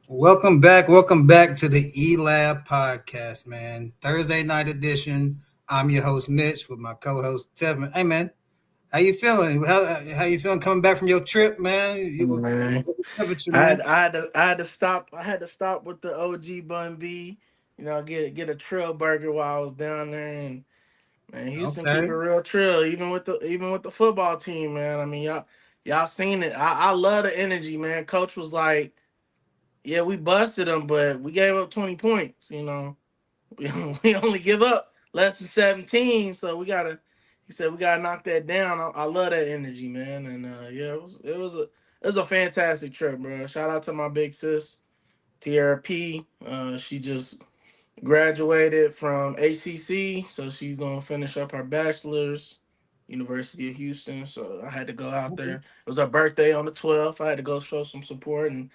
Welcome back to the E-Lab podcast, man. Thursday night edition. I'm your host Mitch with my co-host Tevin. Hey, man, how you feeling? How you feeling coming back from your trip, man? Man, What's the temperature, I man? had I had to I had to stop. I had to stop with the OG Bun B. Get a trail burger while I was down there. And man, Houston keep Okay. it real trill, even with the football team, man. I mean, y'all seen it. I love the energy, man. Coach was like, "Yeah, we busted them, but we gave up 20 points. We we only give up less than 17, so we gotta." He said we gotta knock that down. I love that energy, man. And yeah, it was a fantastic trip, bro. Shout out to my big sis, Tierra P. She just graduated from HCC, so she's gonna finish up her bachelor's, University of Houston. So I had to go out there. It was her birthday on the 12th. I had to go show some support and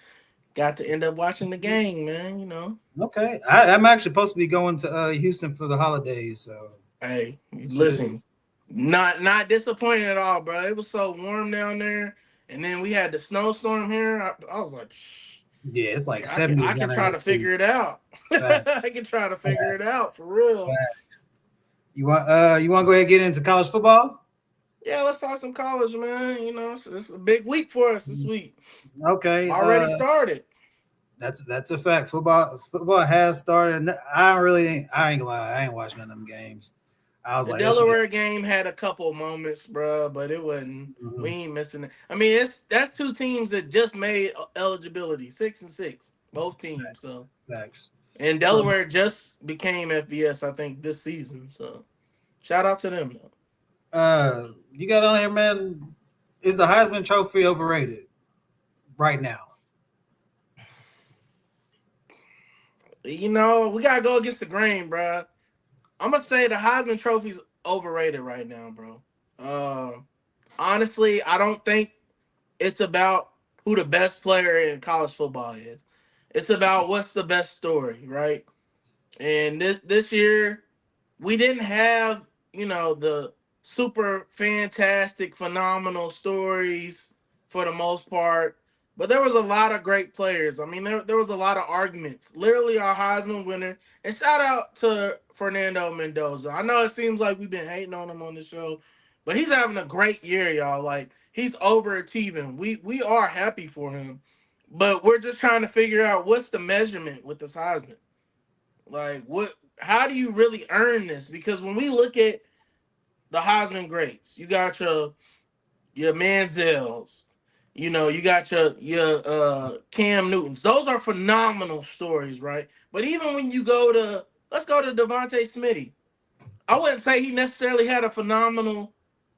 got to end up watching the game, man. Okay. I'm actually supposed to be going to Houston for the holidays, so Hey, should. listen, not disappointed at all, bro. It was so warm down there, and then we had the snowstorm here. I was like, "Shh, Yeah, it's like I 70s can down there try to next week. figure it out. Fact, I can try to figure it fact, out for real." fact. You want to go ahead and get into college football? Yeah, let's talk some college, man. It's a big week for us this week. Okay. Already started. That's a fact. Football has started. I ain't gonna lie. I ain't watching none of them games. I was The like, this shit. Delaware game had a couple moments, bro, but it wasn't. We Mhm. ain't missing it. I mean, that's two teams that just made eligibility, 6-6, both teams. So Facts. and So, Delaware just became FBS, I think, this season. So shout out to them though. you got on here, man. Is the Heisman Trophy overrated right now? We gotta go against the grain, bro. I'm gonna say the Heisman Trophy's overrated right now, bro. Uh, Honestly, I don't think it's about who the best player in college football is. It's about what's the best story, right? And this year, we didn't have the super fantastic, phenomenal stories for the most part, but there was a lot of great players. I mean, there was a lot of arguments. Literally, our Heisman winner, and shout out to Fernando Mendoza. I know it seems like we've been hating on him on the show, but he's having a great year, y'all. Like he's overachieving. We are happy for him, but we're just trying to figure out what's the measurement with this Heisman. Like what? How do you really earn this? Because when we look at the Heisman greats, you got your Manziels, you got your Cam Newtons. Those are phenomenal stories, right? But even when you go to let's go to Devontae Smitty. I wouldn't say he necessarily had a phenomenal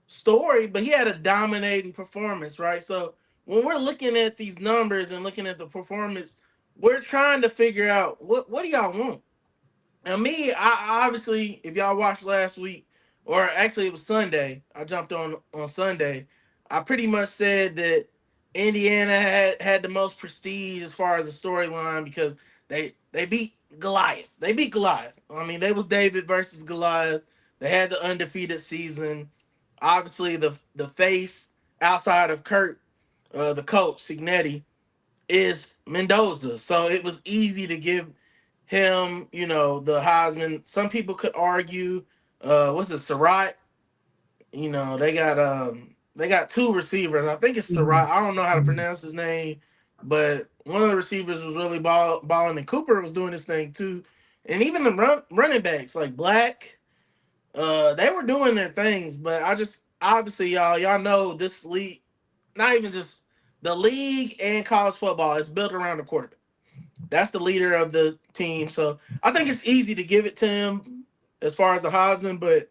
story, but he had a dominating performance, right? So when we're looking at these numbers and looking at the performance, we're trying to figure out what do y'all want? Now, me, I obviously, if y'all watched last week, or actually it was Sunday, I jumped on Sunday. I pretty much said that Indiana had the most prestige as far as the storyline because they beat Goliath. They beat Goliath. I mean, they was David versus Goliath. They had the undefeated season. Obviously, the face outside of Kurt, the coach Signetti, is Mendoza. So it was easy to give him, the Heisman. Some people could argue, what's it, Surratt? They got two receivers. I think it's Surratt. Mhm. I don't know how to Mhm. pronounce his name, but one of the receivers was really balling, and Cooper was doing his thing too. And even the running backs like Black, they were doing their things. But I just obviously y'all know this league, not even just the league and college football is built around the quarterback. That's the leader of the team. So I think it's easy to give it to him as far as the Heisman, but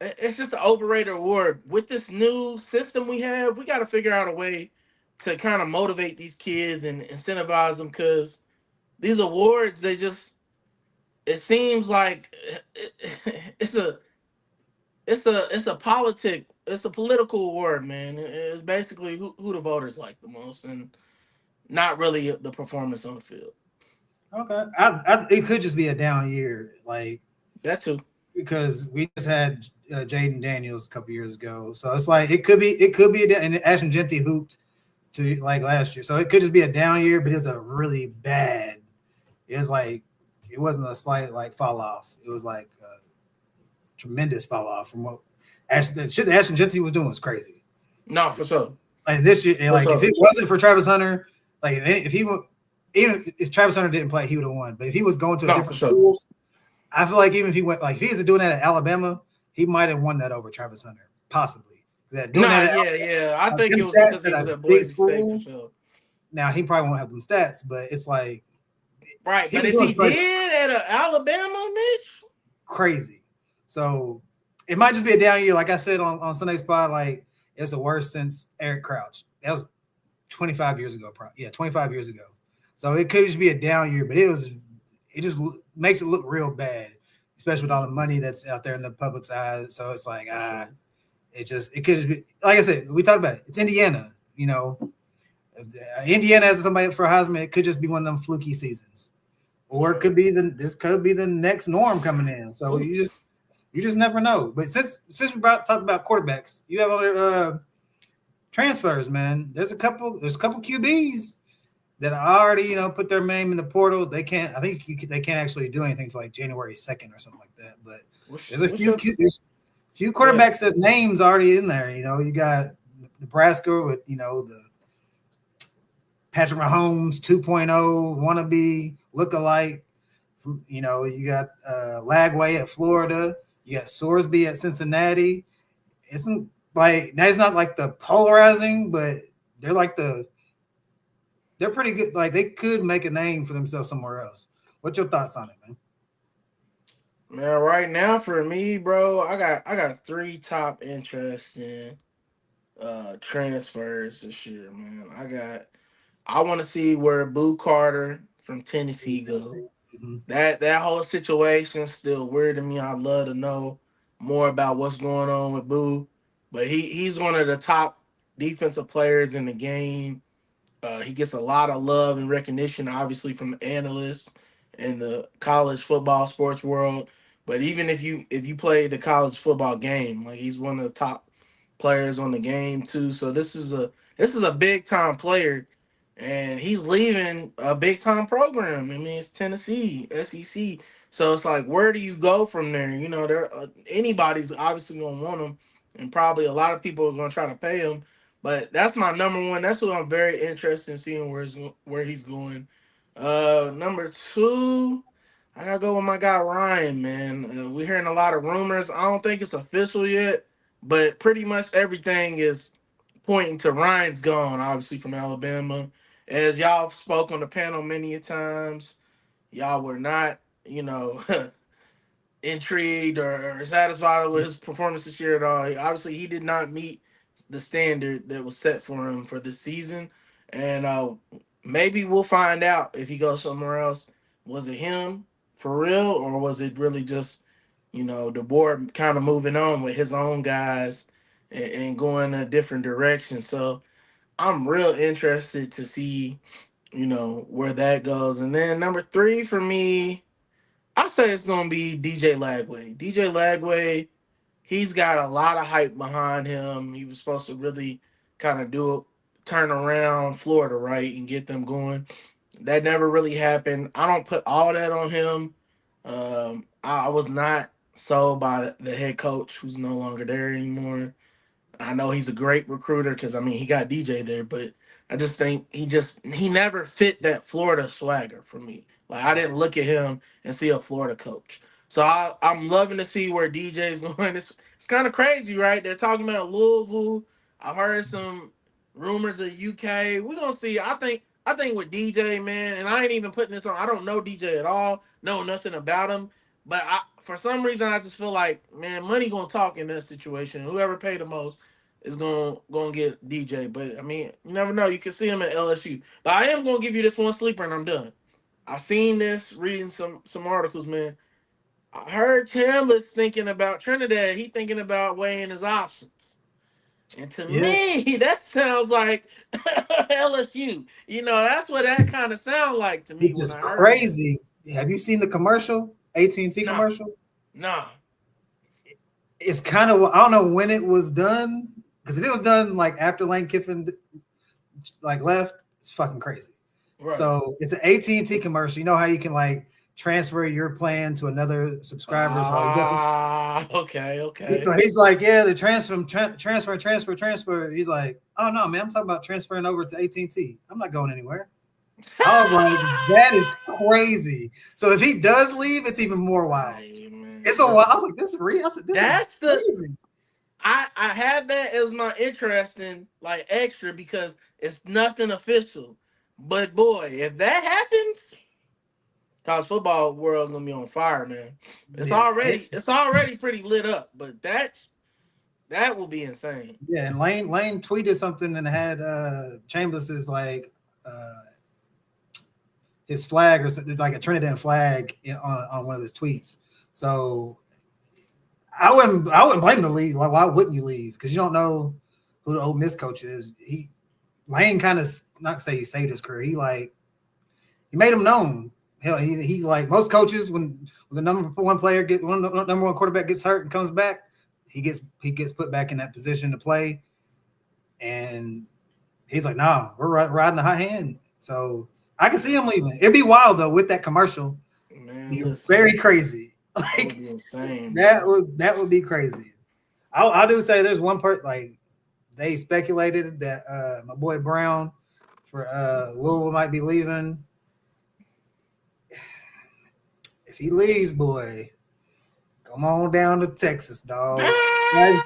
it's just an overrated award. With this new system we have, we got to figure out a way to kind of motivate these kids and incentivize them because these awards, it seems like it's a political award, man. It's basically who the voters like the most and not really the performance on the field. Okay. It could just be a down year, like That too. because we just had Jaden Daniels a couple years ago, so it's like it could be a down. And Ashton Genty hooped. to like last year. So it could just be a down year, but it's a really bad. It's like it wasn't a slight like fall off. It was like a tremendous fall off from what the shit that Ashton Jeanty was doing was crazy. No, for sure. Like this year, like if it wasn't for Travis Hunter, like if he would, even if Travis Hunter didn't play, he would have won. But if he was going to a different school, I feel like even if he went, like if he was doing that at Alabama, he might have won that over Travis Hunter, possibly. I think it was because he was at Boise State for sure. Now he probably won't have them stats, but it's like right. But if he did at Alabama, Mitch, crazy. So it might just be a down year, like I said on Sunday Spot. Like it's the worst since Eric Crouch. That was 25 years ago. 25 years ago. So it could just be a down year, but it just makes it look real bad, especially with all the money that's out there in the public's eyes. So it's like it could just be, like I said, we talked about it. It's Indiana, you know. If Indiana has somebody for Heisman, it could just be one of them fluky seasons, or it could be this could be the next norm coming in. So you just never know. But since we talked about quarterbacks, you have other transfers, man. There's a couple QBs that already put their name in the portal. They can't. I think they can't actually do anything until like January 2nd or something like that. But there's a few quarterbacks that names already in there. You got Nebraska with the Patrick Mahomes 2.0 wannabe look-alike. You got Lagway at Florida. You got Sorsby at Cincinnati. It's not like the polarizing, but they're like they're pretty good. Like they could make a name for themselves somewhere else. What's your thoughts on it, man? Man, right now for me, bro, I got 3 top interesting transfers this year, man. I want to see where Boo Carter from Tennessee goes. Mm-hmm. That whole situation is still weird to me. I'd love to know more about what's going on with Boo. But he's one of the top defensive players in the game. He gets a lot of love and recognition, obviously, from the analysts in the college football sports world. But even if you play the college football game, like he's one of the top players on the game too. So this is a big time player. And he's leaving a big-time program. I mean, it's Tennessee, SEC. So it's like, where do you go from there? Anybody's obviously going to want him, and probably a lot of people are going to try to pay him. But that's my number one. That's what I'm very interested in seeing where he's going. Number 2, I got to go with my guy Ryan, man. We're hearing a lot of rumors. I don't think it's official yet, but pretty much everything is pointing to Ryan's gone, obviously, from Alabama. As y'all spoke on the panel many a times, y'all were not, intrigued or satisfied with his performance this year at all. Obviously, he did not meet the standard that was set for him for this season. And maybe we'll find out if he goes somewhere else. Was it him for real, or was it really just, the board kind of moving on with his own guys and going a different direction? So I'm real interested to see, where that goes. And then number 3 for me, I say it's going to be DJ Lagway. DJ Lagway, he's got a lot of hype behind him. He was supposed to really kind of turn around Florida, right, and get them going. That never really happened. I don't put all that on him. I was not sold by the head coach, who's no longer there anymore. I know he's a great recruiter because, he got DJ there, but I just think he never fit that Florida swagger for me. Like, I didn't look at him and see a Florida coach. So I'm loving to see where DJ is going. It's kind of crazy, right? They're talking about Louisville. I've heard some rumors of UK. We're going to see. I think with DJ, man, and I ain't even putting this on. I don't know DJ at all. Know nothing about him. But for some reason, I just feel like, man, money going to talk in that situation. Whoever paid the most is going to get DJ. But, you never know. You can see him at LSU. But I am going to give you this one sleeper, and I'm done. I seen this reading some articles, man. I heard Chandler's thinking about Trinidad. He thinking about weighing his options. And to me, that sounds like LSU. That's what that kind of sounds like to me. It's just crazy. Have you seen the commercial? AT&T commercial? No. It's kind of, I don't know when it was done, because if it was done like after Lane Kiffin like left, it's fucking crazy. Right. So it's an AT&T commercial. You know how you can like transfer your plan to another subscriber. Okay. So he's like, yeah, the transfer. He's like, oh no, man, I'm talking about transferring over to AT&T. I'm not going anywhere. I was like, that is crazy. So if he does leave, it's even more wild. Hey, man, it's a wild. I was like, this is real. I said, this is crazy. I have that as my interesting like extra because it's nothing official. But boy, if that happens, college football world gonna be on fire, man. It's already pretty lit up, but that will be insane. Yeah, and Lane tweeted something and had Chambers is like his flag or something, like a Trinidad flag on one of his tweets. So I wouldn't blame him to leave. Like, why wouldn't you leave? Because you don't know who the Ole Miss coach is. Lane kind of, not say he saved his career. He made him known. Hell, he like most coaches when the number one quarterback gets hurt and comes back, he gets put back in that position to play, and he's like, nah, we're riding the hot hand. So I can see him leaving. It'd be wild though with that commercial. Man, be very crazy. Like that would be insane. That would be crazy. I do say there's one part like they speculated that my boy Brown for Louisville might be leaving. If he leaves, boy, come on down to Texas, dog. I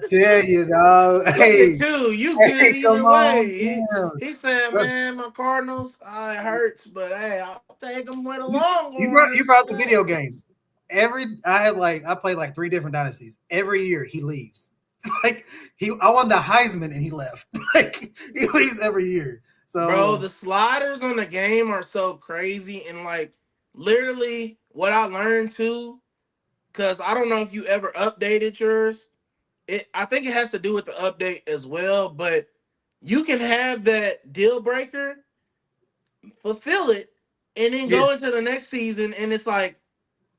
tell you, dog. Hey, you good either way. He said, "Man, my Cardinals, it hurts, but hey, I'll take them with a long one." You brought the video game. I played like 3 different dynasties. Every year he leaves. Like I won the Heisman and he left. Like he leaves every year. So, bro, the sliders on the game are so crazy, and like literally what I learned too, because I don't know if you ever updated yours. I think it has to do with the update as well, but you can have that deal breaker, fulfill it, and then go into the next season, and it's like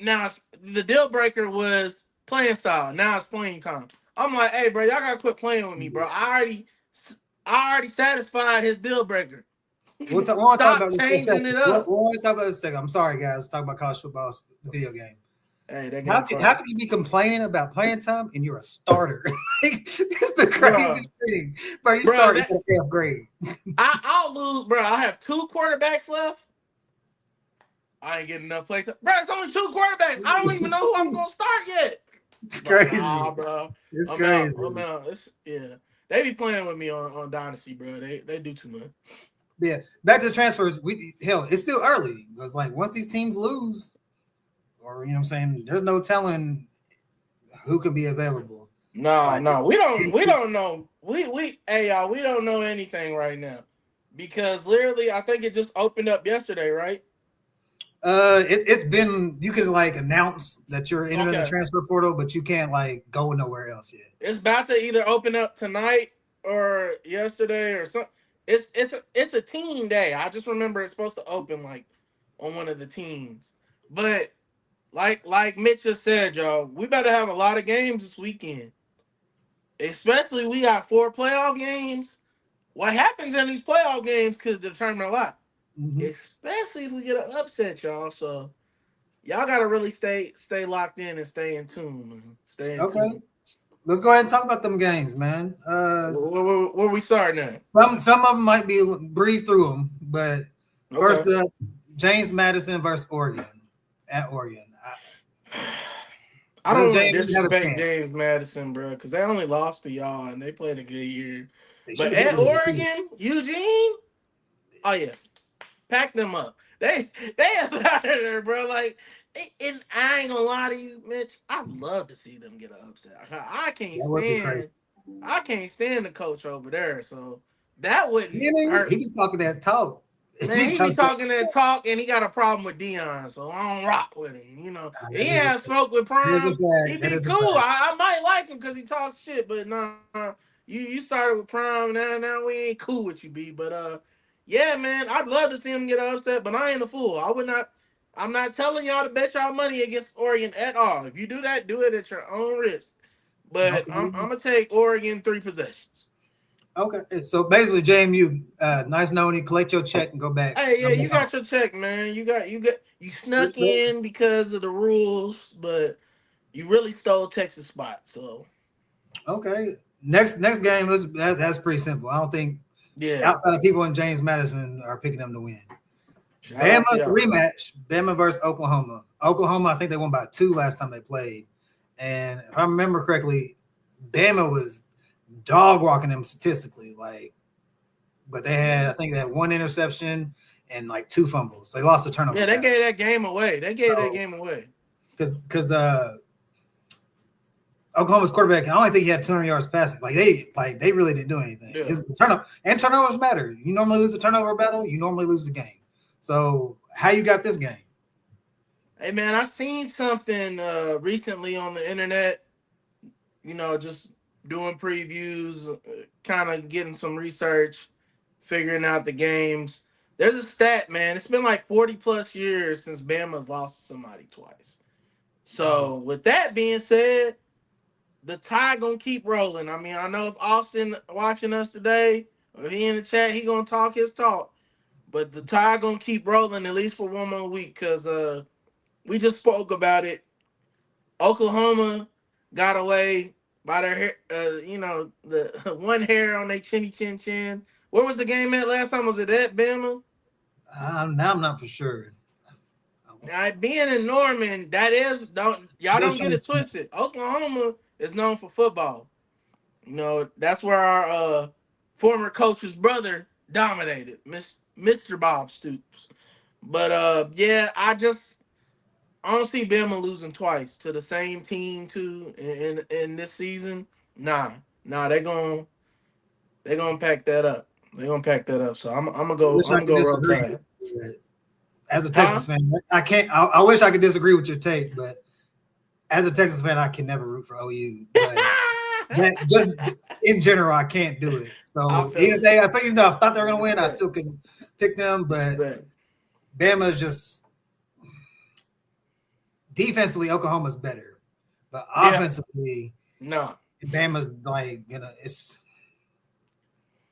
now the deal breaker was playing style. Now it's playing time. I'm like, hey, bro, y'all gotta quit playing with me, bro. I already satisfied his deal breaker. We'll talk about changing it up. We'll talk about this second. I'm sorry, guys. Let's talk about college football, the video game. Hey, how can you be complaining about playing time and you're a starter? It's the craziest thing. Bro, you started in 8th grade. I'll lose, bro. I have 2 quarterbacks left. I ain't getting enough play time. Bro, it's only 2 quarterbacks. I don't even know who I'm going to start yet. It's crazy. Bro. It's crazy. They be playing with me on Dynasty, bro. They do too much. Yeah. Back to the transfers. It's still early. It's like once these teams lose, or you know what I'm saying, there's no telling who can be available. No, we don't know. Hey y'all, we don't know anything right now. Because literally I think it just opened up yesterday, right? It's been, you can like announce that you're entering the transfer portal, but you can't like go nowhere else yet. It's about to either open up tonight or yesterday or something. It's a team day. I just remember it's supposed to open like on one of the teams. But like Mitch just said, y'all, we better have a lot of games this weekend. Especially we got 4 playoff games. What happens in these playoff games could determine a lot. Mm-hmm. Especially if we get an upset, y'all. So y'all gotta really stay locked in and stay in tune, man. Tune. Let's go ahead and talk about them games, man. Where we starting at? Some of them might be breeze through them, but first up, James Madison versus Oregon at Oregon. I don't want to disrespect James Madison, bro, because they only lost to y'all and they played a good year. But at Oregon, Eugene, oh yeah, pack them up. They have out of there, bro. Like, and I ain't gonna lie to you, Mitch. I'd love to see them get an upset. I can't stand the coach over there. So that wouldn't hurt. He be talking that talk. Man, he be talking that talk, and he got a problem with Dion, so I don't rock with him. You know, he has spoke with Prime. He be cool. I might like him because he talks shit, but nah, you started with Prime. Now we ain't cool with you, B. But yeah, man, I'd love to see him get upset, but I ain't a fool. I'm not telling y'all to bet y'all money against Oregon at all. If you do that, do it at your own risk. But I'm gonna take Oregon 3 possessions. Okay, so basically, JMU, nice knowing you. Collect your check and go back. Hey, yeah, Go back you home. got your check, man. You snuck Respect. in because of the rules, but you really stole Texas spot. So Okay, next game that's pretty simple. I don't think yeah, outside of people in James Madison are picking them to win. shout out to Bama's y'all. rematch, Bama versus Oklahoma. Oklahoma, I think they won by 2 last time they played. And if I remember correctly, Bama was dog walking them statistically. But I think they had 1 interception and 2 fumbles. So they lost the turnover Yeah, they battle. gave that game away. Because Oklahoma's quarterback, I don't think he had 200 yards passing. They really didn't do anything. Yeah. The turnovers matter. You normally lose a turnover battle, you normally lose the game. So how you got this game? Hey man, I seen something recently on the internet. Just doing previews, kind of getting some research, figuring out the games. There's a stat, man. It's been like 40 plus years since Bama's lost to somebody twice. So with that being said, the tide gonna keep rolling. I mean, I know if Austin watching us today, or he in the chat, he gonna talk his talk. But the tide gonna keep rolling at least for one more week because we just spoke about it. Oklahoma got away by their hair, the one hair on their chinny chin chin. Where was the game at last time? Was it at Bama? Now I'm not for sure. Now, being in Norman, don't get it twisted. Oklahoma is known for football. That's where our former coach's brother dominated, Mr. Bob Stoops. But yeah, I don't see Bama losing twice to the same team too in this season. Nah, they gonna pack that up. They're gonna pack that up. So I'm gonna I go. wish I'm I gonna could go roll disagree. tide. As a Huh? Texas fan, I can't. I wish I could disagree with your take, but as a Texas fan, I can never root for OU. But just in general, I can't do it. I So feel it. even though I thought they were going to win, I still couldn't pick them. But Respect. Bama is just defensively, Oklahoma's better, but Yeah. offensively, No. Bama's it's.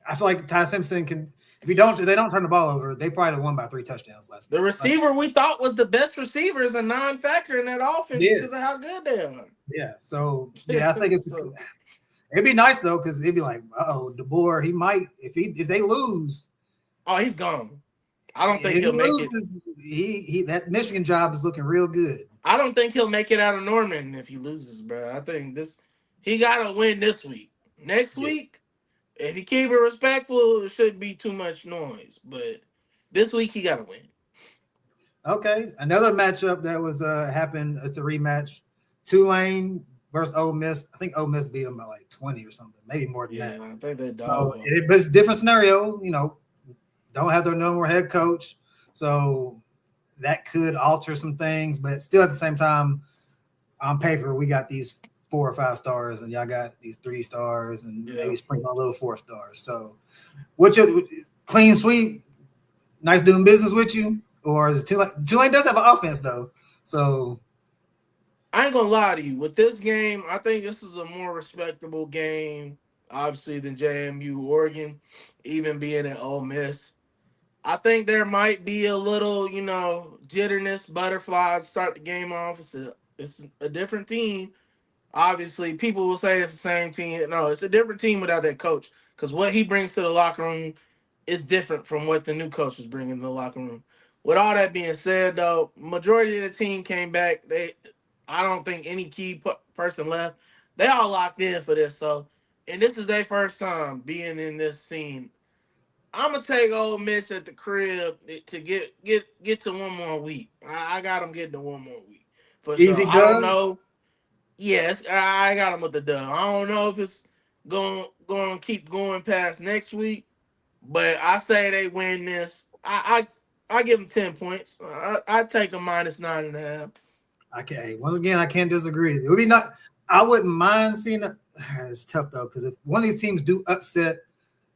I feel like Ty Simpson can. If they don't turn the ball over, they probably won by 3 touchdowns last The week. receiver we thought was the best receiver is a non-factor in that offense because of how good they are. Yeah. So I think it'd be nice though, because it'd be like, DeBoer, he might if they lose. Oh, he's gone. I don't think he'll make it. That Michigan job is looking real good. I don't think he'll make it out of Norman if he loses, bro. I think he got to win this week. Next week, if he keep it respectful, it shouldn't be too much noise. But this week, he got to win. Okay, another matchup that was happened. It's a rematch. Tulane versus Ole Miss. I think Ole Miss beat them by 20 or something, maybe more than that. I think they So but it's a different scenario. Don't have their number one head coach, so that could alter some things. But still, at the same time, on paper, we got these 4 or 5 stars, and y'all got these 3 stars, and maybe sprinkle a little 4 stars. So, what's your clean sweep? Nice doing business with you, or is Tulane does have an offense though? So, I ain't gonna lie to you. With this game, I think this is a more respectable game, obviously, than JMU Oregon, even being at Ole Miss. I think there might be a little, jitterness, butterflies start the game off. It's a different team. Obviously, people will say it's the same team. No, it's a different team without that coach because what he brings to the locker room is different from what the new coach is bringing to the locker room. With all that being said, though, majority of the team came back. I don't think any key person left. They all locked in for this. So, and this is their first time being in this scene. I'm gonna take Ole Miss at the crib to get to one more week. I got them getting to one more week for easy sure. dub. I don't know. Yes, I got them with the dub. I don't know if it's going to keep going past next week, but I say they win this. I give them 10 points. I take a -9.5. Okay, once again, I can't disagree. It would be not. I wouldn't mind seeing it. It's tough though, because if one of these teams do upset,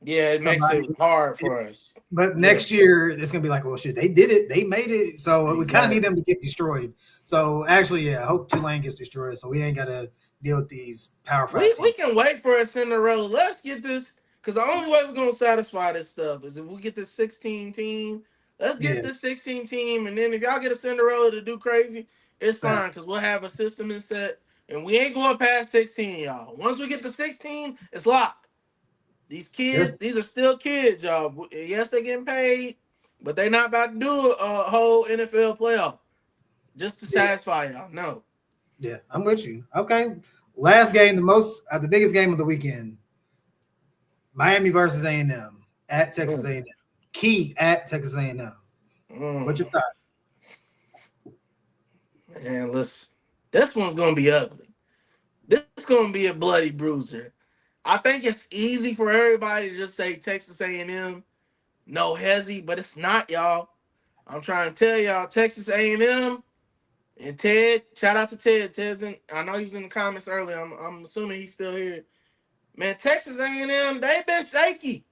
it makes it hard for us. But next year, it's gonna be like, well, shit, they did it, they made it. So we kind of need them to get destroyed. So actually, I hope Tulane gets destroyed, so we ain't gotta deal with these Power 5 teams. We can wait for a Cinderella. Let's get this Because the only way we're gonna satisfy this stuff is if we get this 16 team. Let's get this 16 team, and then if y'all get a Cinderella to do crazy, it's fine because we'll have a system in set, and we ain't going past 16, y'all. Once we get to 16, it's locked. These kids, these are still kids, y'all. Yes, they're getting paid, but they're not about to do a whole NFL playoff just to satisfy y'all. No. Yeah, I'm with you. Okay. Last game, the biggest game of the weekend. Miami versus A&M at Texas A&M. Key at Texas A&M. What's your thoughts? Man, listen, this one's going to be ugly. This is going to be a bloody bruiser. I think it's easy for everybody to just say Texas A&M, no hezzy, but it's not, y'all. I'm trying to tell y'all, Texas A&M and Ted, shout out to Ted. I know he was in the comments earlier. I'm assuming he's still here. Man, Texas A&M, they've been shaky.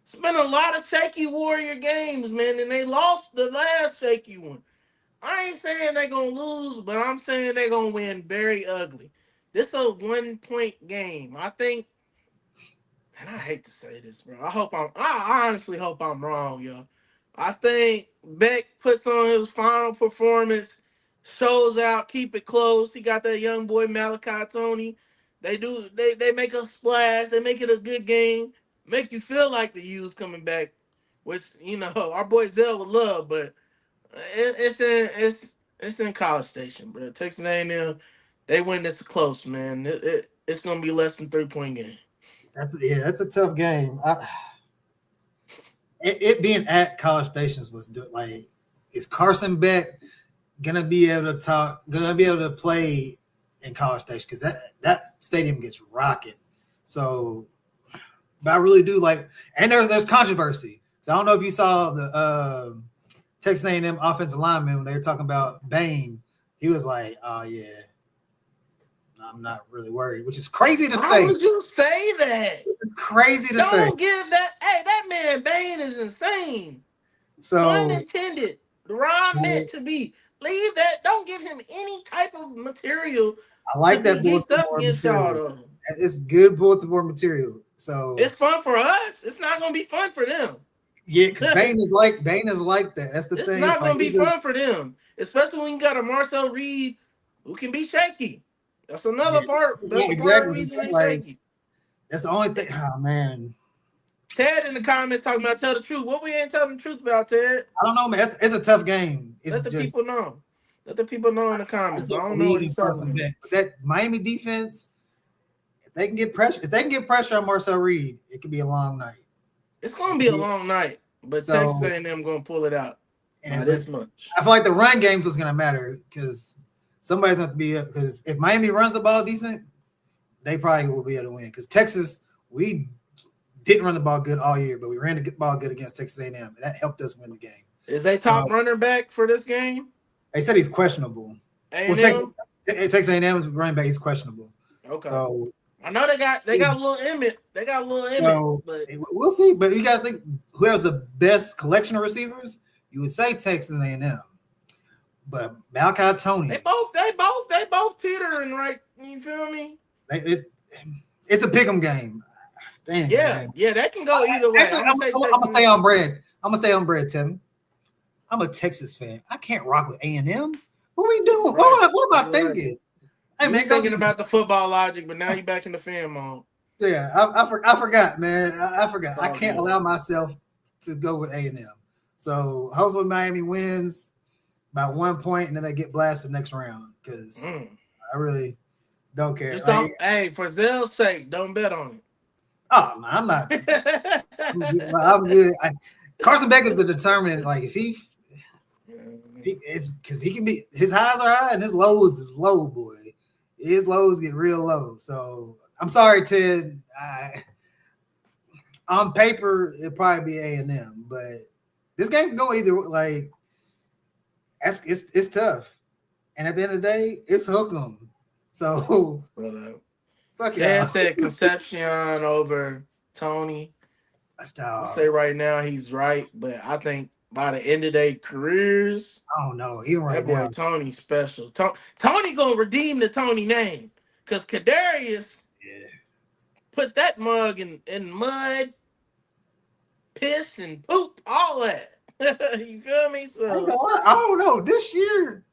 It's been a lot of shaky Warrior games, man, and they lost the last shaky one. I ain't saying they're going to lose, but I'm saying they're going to win very ugly. This is a 1-point game. I think, and I hate to say this, bro. I honestly hope I'm wrong, yo. I think Beck puts on his final performance, shows out, keep it close. He got that young boy Malachi Tony. They make a splash. They make it a good game. Make you feel like the U's coming back, which, you know, our boy Zell would love, but it's in College Station, bro. Texas A&M, they win this close, man. It's gonna be less than 3-point game. That's a tough game. It being at College Stations was like, is Carson Beck gonna be able to play in College Station? Because that stadium gets rocking. So, but I really do like, and there's controversy. So I don't know if you saw the Texas A&M offensive lineman when they were talking about Bain. He was like, "Oh yeah, I'm not really worried," which is crazy to say. How would you say that? It's crazy to say. Don't give that. Hey, that man Bain is insane. So unintended. The rhyme meant to be. Leave that. Don't give him any type of material. I like that bulletin board material. It's good bulletin board material. So it's fun for us. It's not going to be fun for them. Yeah, because Bain is like that. That's the thing. It's not going to be fun for them, especially when you got a Marcel Reed who can be shaky. That's another part. That's exactly. Part of the reason they're shaky. That's the only thing. Oh man. Ted in the comments talking about tell the truth. What we ain't telling the truth about, Ted? I don't know, man. It's a tough game. Let the people know. Let the people know in the comments. I don't know what he's talking about. But that Miami defense, if they can get pressure on Marcel Reed, it could be a long night. It's gonna be a long night, but Texas A&M gonna pull it out. Not this much. I feel like the run games was gonna matter because somebody's gonna be up. Because if Miami runs the ball decent, they probably will be able to win. Because Texas, we didn't run the ball good all year, but we ran the ball good against Texas A&M, and that helped us win the game. Is they top runner back for this game? They said he's questionable. Texas A&M's running back is questionable. Okay. So I know they got a little Emmett. They got a little Emmett, but we'll see. But you got to think who has the best collection of receivers. You would say Texas A&M, but Malachi Tony. They both teetering right. You feel me? It's a pick'em game. Damn. Yeah, that can go either way. Actually, I'm gonna stay on bread. Tim. I'm a Texas fan. I can't rock with A&M. What are we doing? Right. What am I thinking? Hey, man, thinking about the football logic, but now you're back in the fan mode. Yeah, I forgot, man. I forgot. I can't allow myself to go with A&M. So hopefully Miami wins by 1 point, and then they get blasted next round because I really don't care. Just don't. Hey, for Zell's sake, don't bet on it. Oh, no, I'm not. I'm good. Carson Beck is the determinant. Like if it's because he can be. His highs are high and his lows is low, boy. His lows get real low. So I'm sorry, Ted. On paper, it'd probably be A&M, but this game can go either. Like it's tough, and at the end of the day, it's hook 'em. So fuck yeah. Dan said Concepcion over Tony. I'll say right now he's right, but I think by the end of their careers, I don't know. Even right that boy now, Tony's special. Tony gonna redeem the Tony name because Kadarius. Yeah. put that mug in mud, piss, and poop, all that. You feel me? So I don't know. This year,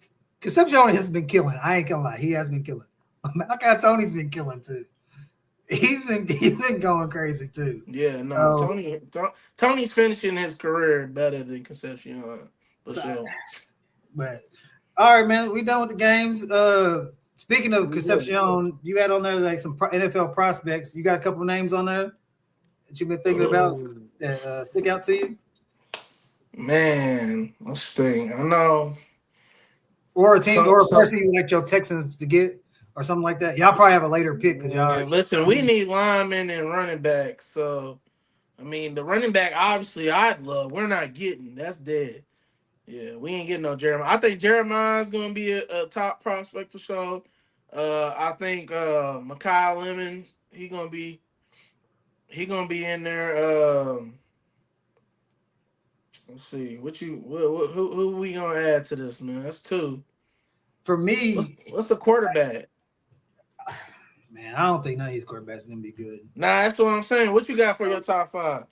Concepcion has been killing. I ain't gonna lie, he has been killing. Malachi Tony's been killing too. He's been going crazy too. yeah, no, Tony's finishing his career better than Concepcion for sure. But all right, man, we done with the games. Speaking of Concepcion, you had on there like some NFL prospects. You got a couple names on there that you've been thinking about that stick out to you? Man, let's think. I know. Or a team or a person you like your Texans to get or something like that. Y'all probably have a later pick because y'all. Listen, we need linemen and running backs. So, I mean, the running back obviously I'd love. We're not getting. That's dead. Yeah, we ain't getting no Jeremiah. I think Jeremiah's gonna be a top prospect for sure. I think Mekhi Lemon, he gonna be in there. Let's see. Who we gonna add to this, man? That's two. For me, what's the quarterback? Man, I don't think none of these quarterbacks are gonna be good. Nah, that's what I'm saying. What you got for your top five?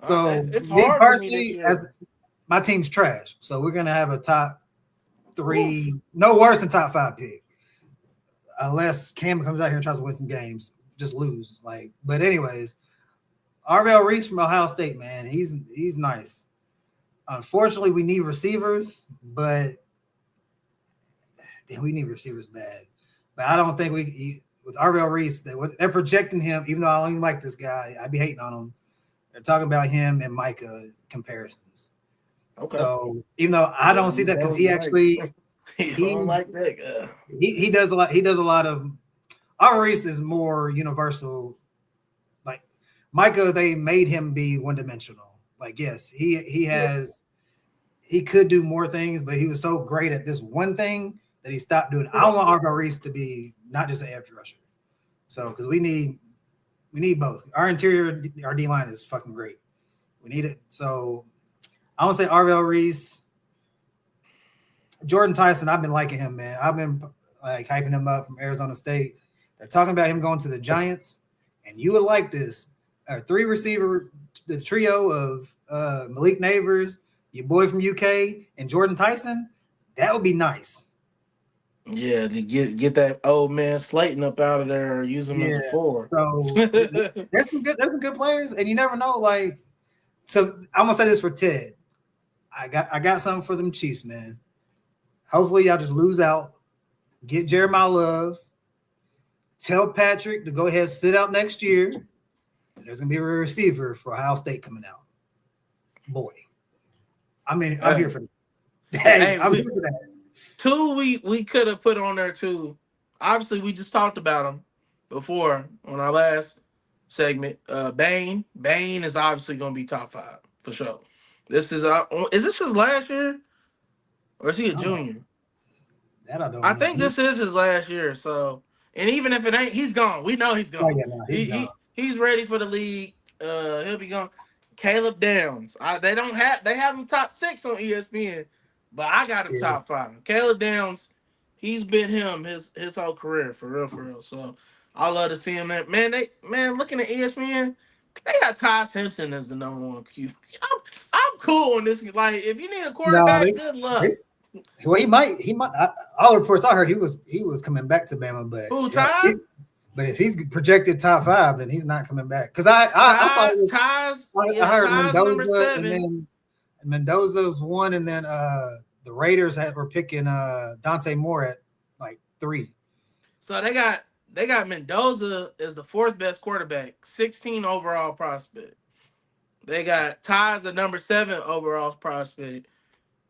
So it's me hard personally, for me my team's trash. So we're gonna have a top three, no worse than top five pick. Unless Cam comes out here and tries to win some games, just lose. But anyways, RL Reese from Ohio State, man, he's nice. Unfortunately, we need receivers, but we need receivers bad. But I don't think with RL Reese, they're projecting him, even though I don't even like this guy, I'd be hating on him. They're talking about him and Micah comparisons. Okay. So even though I don't see that because he actually don't like that guy. He does a lot. He does a lot of. RL Reese is more universal. Like Micah, they made him be one dimensional. Like yes, he could do more things, but he was so great at this one thing that he stopped doing. I don't want RL Reese to be not just an edge rusher. So because we need both. Our interior, our D line is fucking great. We need it. So I want to say RL Reese, Jordan Tyson. I've been liking him, man. I've been like hyping him up from Arizona State. They're talking about him going to the Giants, and you would like this: a three receiver, the trio of Malik Neighbors, your boy from UK, and Jordan Tyson. That would be nice. Yeah, to get that old man Slayton up out of there or use him as a four. So there's some good players, and you never know. So I'm gonna say this for Ted. I got something for them Chiefs, man. Hopefully y'all just lose out. Get Jeremiah Love. Tell Patrick to go ahead and sit out next year. There's gonna be a receiver for Ohio State coming out. Boy, I'm here for that. I'm here for that. Two we could have put on there too. Obviously, we just talked about them before on our last segment. Bain is obviously going to be top five for sure. This is this his last year, or is he a junior? That I don't know. I think this is his last year. So, and even if it ain't, he's gone. We know he's gone. Oh, yeah, no, he's gone. He's ready for the league. He'll be gone. Caleb Downs. They have him top 6 on ESPN. But I got him top 5. Caleb Downs, he's been him his whole career, for real. So I love to see him there. Man, looking at ESPN, they got Ty Simpson as the number 1 Q. I'm cool on this. Like, if you need a quarterback, good luck. He might. All the reports I heard, he was coming back to Bama, but Ty? But if he's projected top 5, then he's not coming back. Because I saw I heard Mendoza, and then Mendoza's 1, and then the Raiders were picking Dante Moore at 3. So they got Mendoza as the 4th best quarterback, 16 overall prospect. They got Ty as the number 7 overall prospect.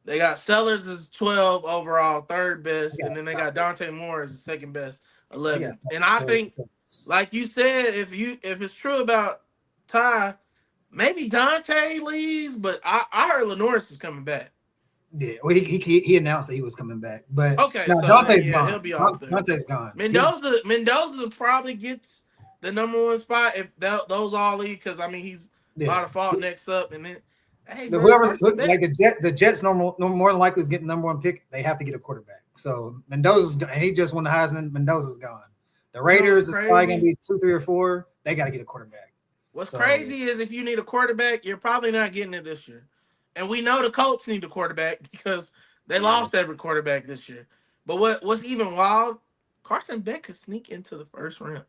They got Sellers as 12 overall, 3rd best, and then they got Dante Moore as the 2nd best, 11th. And I think, like you said, if it's true about Ty, maybe Dante leaves, but I heard Lenoris is coming back. Yeah, well, he announced that he was coming back, but okay, no, Dante's gone. He'll be off there. Dante's gone. Mendoza probably gets the number 1 spot if those all leave, because I mean he's by default next up, and then the Jets more than likely is getting number 1 pick. They have to get a quarterback. So Mendoza's gone. He just won the Heisman. Mendoza's gone. The Raiders is probably going to crazy? be 2, 3, or 4. They got to get a quarterback. What's So, crazy is if you need a quarterback, you're probably not getting it this year. And we know the Colts need a quarterback because they lost every quarterback this year. But what's even wild, Carson Beck could sneak into the first round.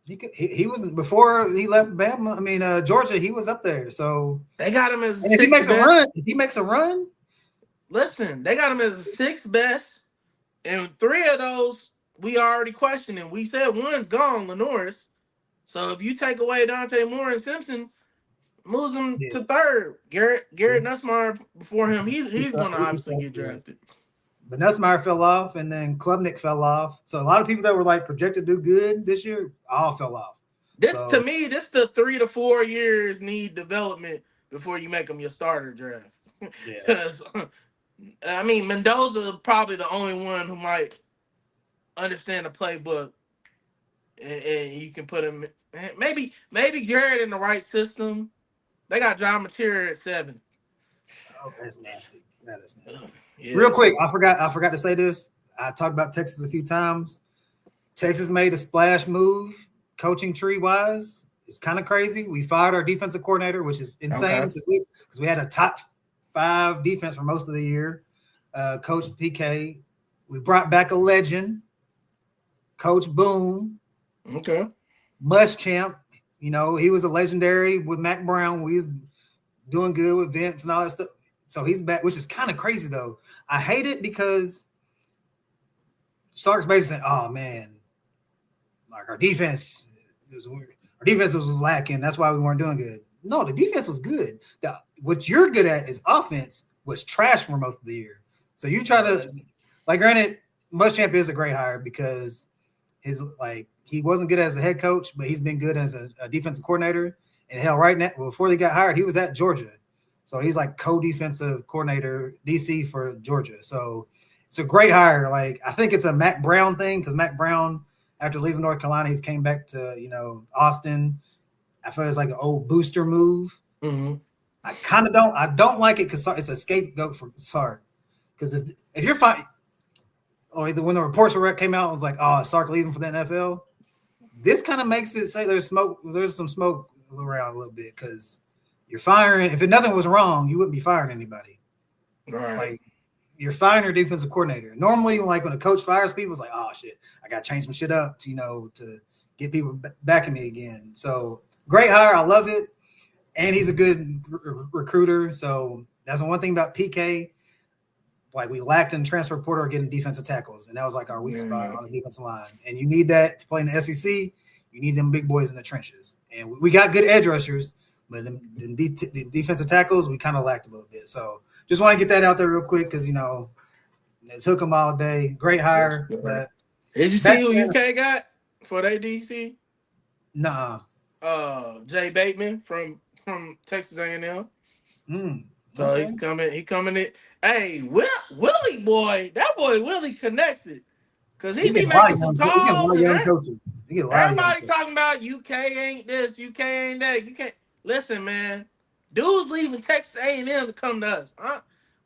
He was before he left Bama. I mean, Georgia. He was up there. So they got him as and if he makes a run, listen, they got him as the 6th best, and 3 of those we already questioned, and we said one's gone, Lenoris. So if you take away Dante Moore and Simpson, moves him to 3rd. Garrett Nussmeier before him. He's going to obviously get drafted. But Nussmeier fell off, and then Klubnik fell off. So a lot of people that were like projected to do good this year all fell off. To me, this the 3 to 4 years need development before you make them your starter draft. Because I mean, Mendoza probably the only one who might understand the playbook, and you can put him. Maybe Garrett in the right system. They got John Mateer at 7. Oh, that's nasty. That is nasty. Yeah. Real quick, I forgot to say this. I talked about Texas a few times. Texas made a splash move, coaching tree wise. It's kind of crazy. We fired our defensive coordinator, which is insane because we had a top 5 defense for most of the year. Coach PK. We brought back a legend, Coach Boone. Okay. Muschamp. You know, he was a legendary with Mac Brown. We was doing good with Vince and all that stuff. So he's back, which is kind of crazy, though. I hate it because Sark's basically saying, oh, man, like our defense was lacking. That's why we weren't doing good. No, the defense was good. What you're good at is offense was trash for most of the year. So you try to, like, granted, Muschamp is a great hire because he wasn't good as a head coach, but he's been good as a defensive coordinator. And hell, right now, before they got hired, he was at Georgia. So he's like co-defensive coordinator, DC for Georgia. So it's a great hire. Like, I think it's a Mac Brown thing because Mac Brown, after leaving North Carolina, he's came back to, Austin. I feel it's like an old booster move. Mm-hmm. I don't like it because it's a scapegoat for Sark. Because if you're fine, or when the reports came out, it was like, oh, Sark leaving for the NFL. This kind of makes it say there's some smoke around a little bit because you're firing. If nothing was wrong, you wouldn't be firing anybody. Right. Like, you're firing your defensive coordinator. Normally, like when a coach fires people, it's like, oh shit, I got to change some shit up to get people backing me again. So great hire. I love it. And he's a good recruiter. So that's the one thing about PK. Like, we lacked in transfer portal or getting defensive tackles, and that was like our weak spot on the defensive line. And you need that to play in the SEC. You need them big boys in the trenches. And we got good edge rushers, but the defensive tackles, we kind of lacked a little bit. So just want to get that out there real quick because, it's hook them all day. Great hire. But did you see who UK got for their DC? Nah. Jay Bateman from Texas A&M. So okay. He coming in. Hey, Willie boy, that boy Willie connected. Because he be making some calls. Everybody talking about UK ain't this, UK ain't that. You can't listen, man. Dudes leaving Texas A&M to come to us.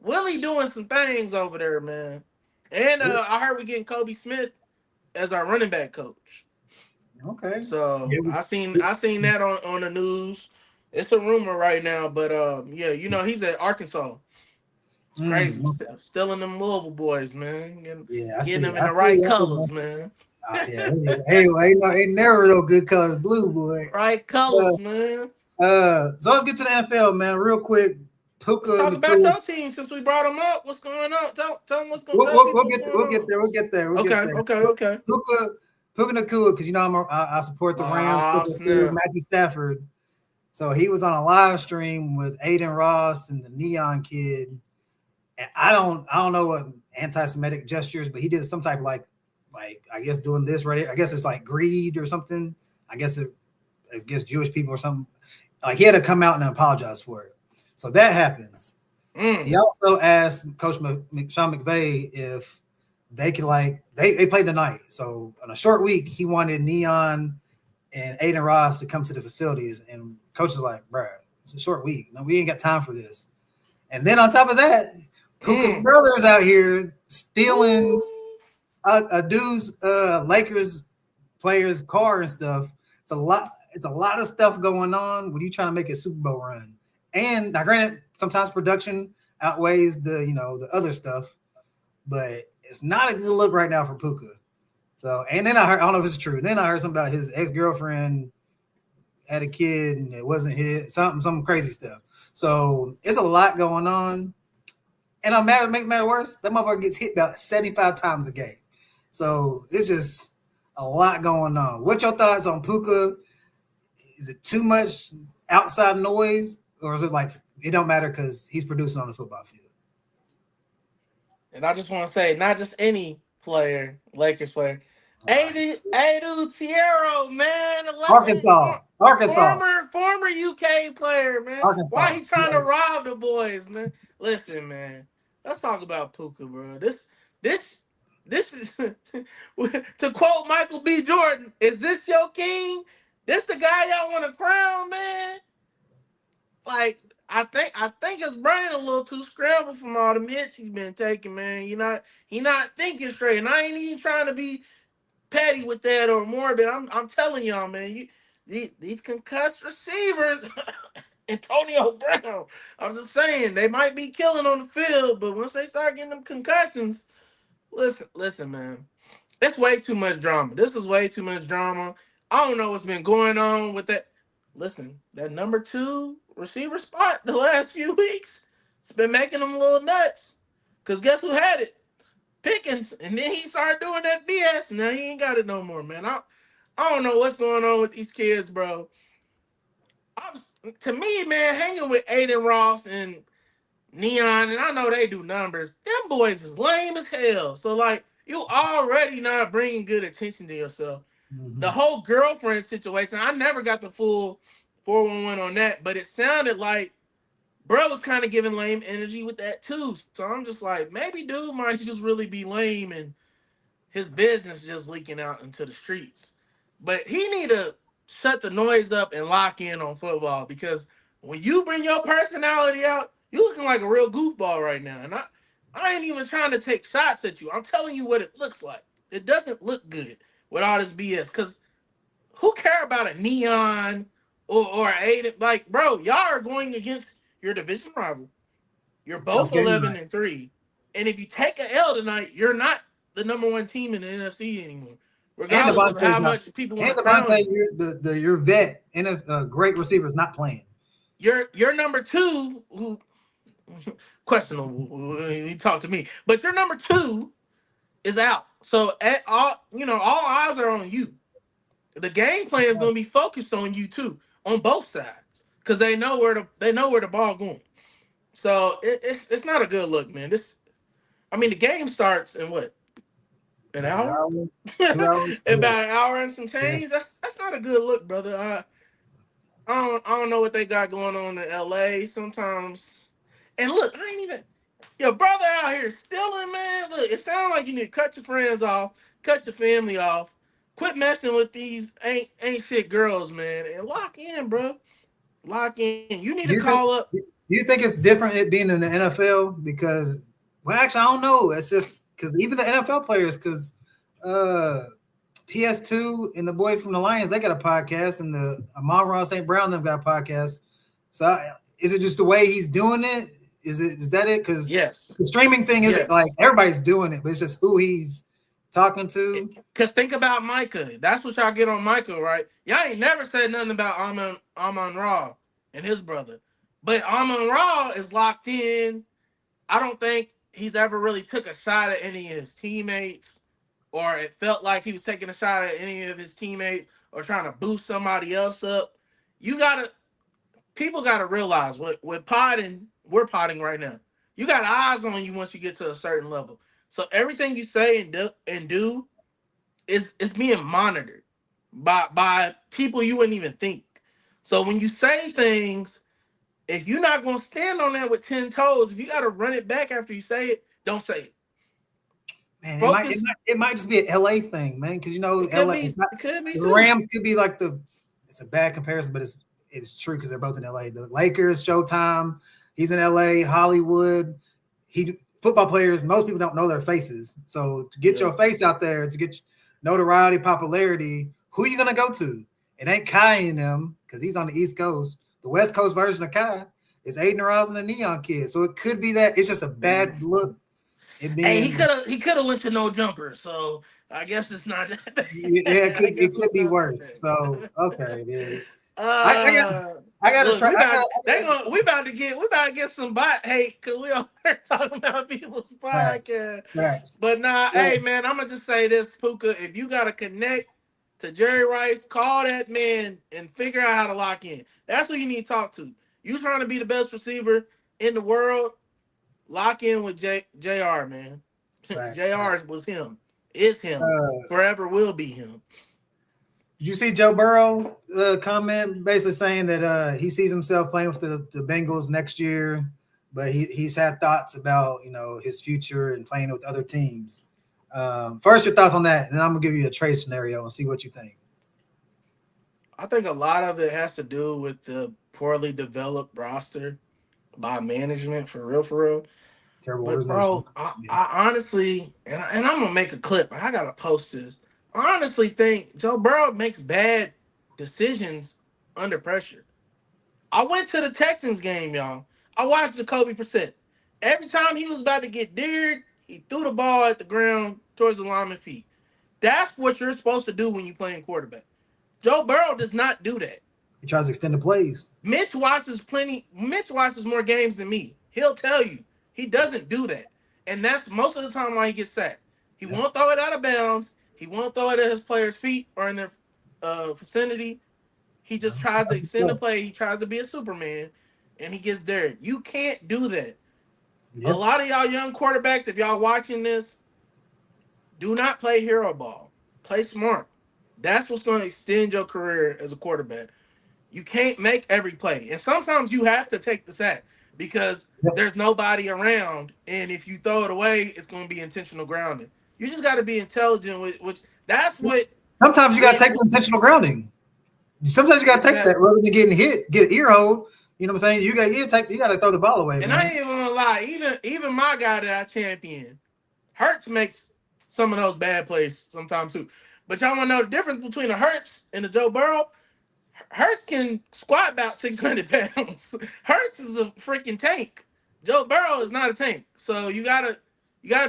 Willie doing some things over there, man. And I heard we getting Kobe Smith as our running back coach. Okay. So I seen that on the news. It's a rumor right now, but he's at Arkansas. It's crazy. Stealing them Louisville boys, man. Getting them in the right colors, man. Hey, ain't never no good colors, blue boy. Right colors, man. So let's get to the NFL, man, real quick. Puka. Let's talk about your team since we brought them up. What's going on? Tell them what's going on. We'll get there. Okay. Puka Nakua, because I support the Rams. Matthew Stafford. So he was on a live stream with Aiden Ross and the Neon Kid. And I don't know what anti-Semitic gestures, but he did some type of like I guess doing this right here. I guess it's like greed or something. I guess Jewish people or something. Like, he had to come out and apologize for it. So that happens. He also asked Coach Sean McVay if they could they played tonight. So on a short week, he wanted Neon and Aiden Ross to come to the facilities. And Coach is like, bro, it's a short week. No, we ain't got time for this. And then on top of that, Puka's brother is out here stealing a dude's Lakers player's car and stuff. It's a lot. It's a lot of stuff going on when you trying to make a Super Bowl run. And now, granted, sometimes production outweighs the the other stuff, but it's not a good look right now for Puka. So, and then I don't know if it's true. Then I heard something about his ex-girlfriend had a kid and it wasn't his, some crazy stuff. So it's a lot going on. And I'm mad to make matter worse, that motherfucker gets hit about 75 times a game. So it's just a lot going on. What's your thoughts on Puka? Is it too much outside noise, or is it like it don't matter because he's producing on the football field? And I just want to say, not just any player, Lakers player, Adu Tiero, man, Arkansas. former UK player, man. Arkansas. Why he trying to rob the boys, man? Listen, man, let's talk about Puka, bro. This is to quote Michael B. Jordan. Is this your king? This the guy y'all want to crown, man? Like, I think his brain a little too scrambled from all the hits he's been taking, man. He not thinking straight, and I ain't even trying to be petty with that or morbid. I'm telling y'all, man. These concussed receivers, Antonio Brown. I'm just saying they might be killing on the field, but once they start getting them concussions, listen, man. It's way too much drama. This is way too much drama. I don't know what's been going on with that. Listen, that number 2 receiver spot the last few weeks, it's been making them a little nuts. Because guess who had it? Pickens. And then he started doing that BS, and now he ain't got it no more, man. I don't know what's going on with these kids, bro. To me, man, hanging with Aiden Ross and Neon, and I know they do numbers, them boys is lame as hell. So, like, you already not bringing good attention to yourself. Mm-hmm. The whole girlfriend situation, I never got the full 411 on that, but it sounded like bro was kind of giving lame energy with that too. So I'm just like, maybe dude might just really be lame and his business just leaking out into the streets. But he need to shut the noise up and lock in on football, because when you bring your personality out, you're looking like a real goofball right now. And I ain't even trying to take shots at you. I'm telling you what it looks like. It doesn't look good with all this BS, because who care about a Neon or Aiden? Like, bro, y'all are going against your division rival. You're both 11-3. And if you take an L tonight, you're not the number 1 team in the NFC anymore. Regardless of how much people want to crown you. Your vet and a great receiver is not playing. Your number 2, who questionable, he talked to me, but your number 2 is out. So all eyes are on you. The game plan is going to be focused on you too, on both sides, because they know where the ball going. So it's not a good look, man. The game starts in what? An hour? 2 hours? About an hour and some change. Yeah. That's not a good look, brother. I don't know what they got going on in LA sometimes. And look, I ain't even your brother out here stealing, man. Look, it sounds like you need to cut your friends off, cut your family off, quit messing with these ain't shit girls, man, and lock in, bro. Lock in. You need to call up. Do you think it's different it being in the NFL? Because, well, actually, I don't know. It's just because even the NFL players, because PS2 and the boy from the Lions, they got a podcast, and the Amon-Ra St. Brown them got a podcast. So is it just the way he's doing it? Is that it? Because yes, the streaming thing isn't like everybody's doing it, but it's just who he's talking to. Because think about Micah. That's what y'all get on Micah, right? Y'all ain't never said nothing about Amon-Ra and his brother. But Amon-Ra is locked in. I don't think he's ever really took a shot at any of his teammates, or it felt like he was taking a shot at any of his teammates or trying to boost somebody else up. People gotta realize we're potting right now. You got eyes on you once you get to a certain level. So everything you say and do is being monitored by people you wouldn't even think. So when you say things, if you're not going to stand on that with 10 toes, if you got to run it back after you say it, don't say it. Man, it might just be an LA thing, man, because LA. The Rams could be like it's a bad comparison, but it's true because they're both in LA. The Lakers, Showtime, he's in LA, Hollywood. football players, most people don't know their faces. So to get your face out there, to get notoriety, popularity, who are you gonna go to? It ain't Kai in them because he's on the East Coast. The West Coast version of Kai is Aiden Rouse and the Neon Kid. So it could be that it's just a bad look. Hey, he could have went to no jumper, so I guess it's not that bad. Yeah, it could be worse. So okay, dude. I gotta look, try. We about to get some bot hate because we all talking about people's podcast. Facts. But hey man, I'm gonna just say this, Puka. If you gotta connect to Jerry Rice, call that man and figure out how to lock in. That's what you need to talk to. You trying to be the best receiver in the world? Lock in with JR, man. JR was him. Is him. Forever will be him. Did you see Joe Burrow comment basically saying that he sees himself playing with the Bengals next year, but he's had thoughts about his future and playing with other teams. First, your thoughts on that, and then I'm gonna give you a trade scenario and see what you think. I think a lot of it has to do with the poorly developed roster by management, for real. Terrible but bro, I honestly, and I'm gonna make a clip. I gotta post this. I honestly think Joe Burrow makes bad decisions under pressure. I went to the Texans game, y'all. I watched Jacoby Brissett. Every time he was about to get dared, he threw the ball at the ground towards the lineman's feet. That's what you're supposed to do when you're playing quarterback. Joe Burrow does not do that. He tries to extend the plays. Mitch watches more games than me. He'll tell you. He doesn't do that. And that's most of the time why he gets sacked. He won't throw it out of bounds. He won't throw it at his players' feet or in their vicinity. He just tries to extend the play. He tries to be a Superman, and he gets dared. You can't do that. Yep. A lot of y'all young quarterbacks, if y'all watching this, do not play hero ball. Play smart. That's what's going to extend your career as a quarterback. You can't make every play. And sometimes you have to take the sack because there's nobody around. And if you throw it away, it's going to be intentional grounding. You just got to be intelligent with which that's what. Sometimes you got to take the intentional grounding. Sometimes you got to take that rather than getting hit, get ear hold. You know what I'm saying? You got to throw the ball away. And man. I ain't even gonna lie. Even my guy that I champion, Hurts makes some of those bad plays sometimes too. But y'all want to know the difference between a Hurts and a Joe Burrow? Hurts can squat about 600 pounds. Hurts is a freaking tank. Joe Burrow is not a tank. So you gotta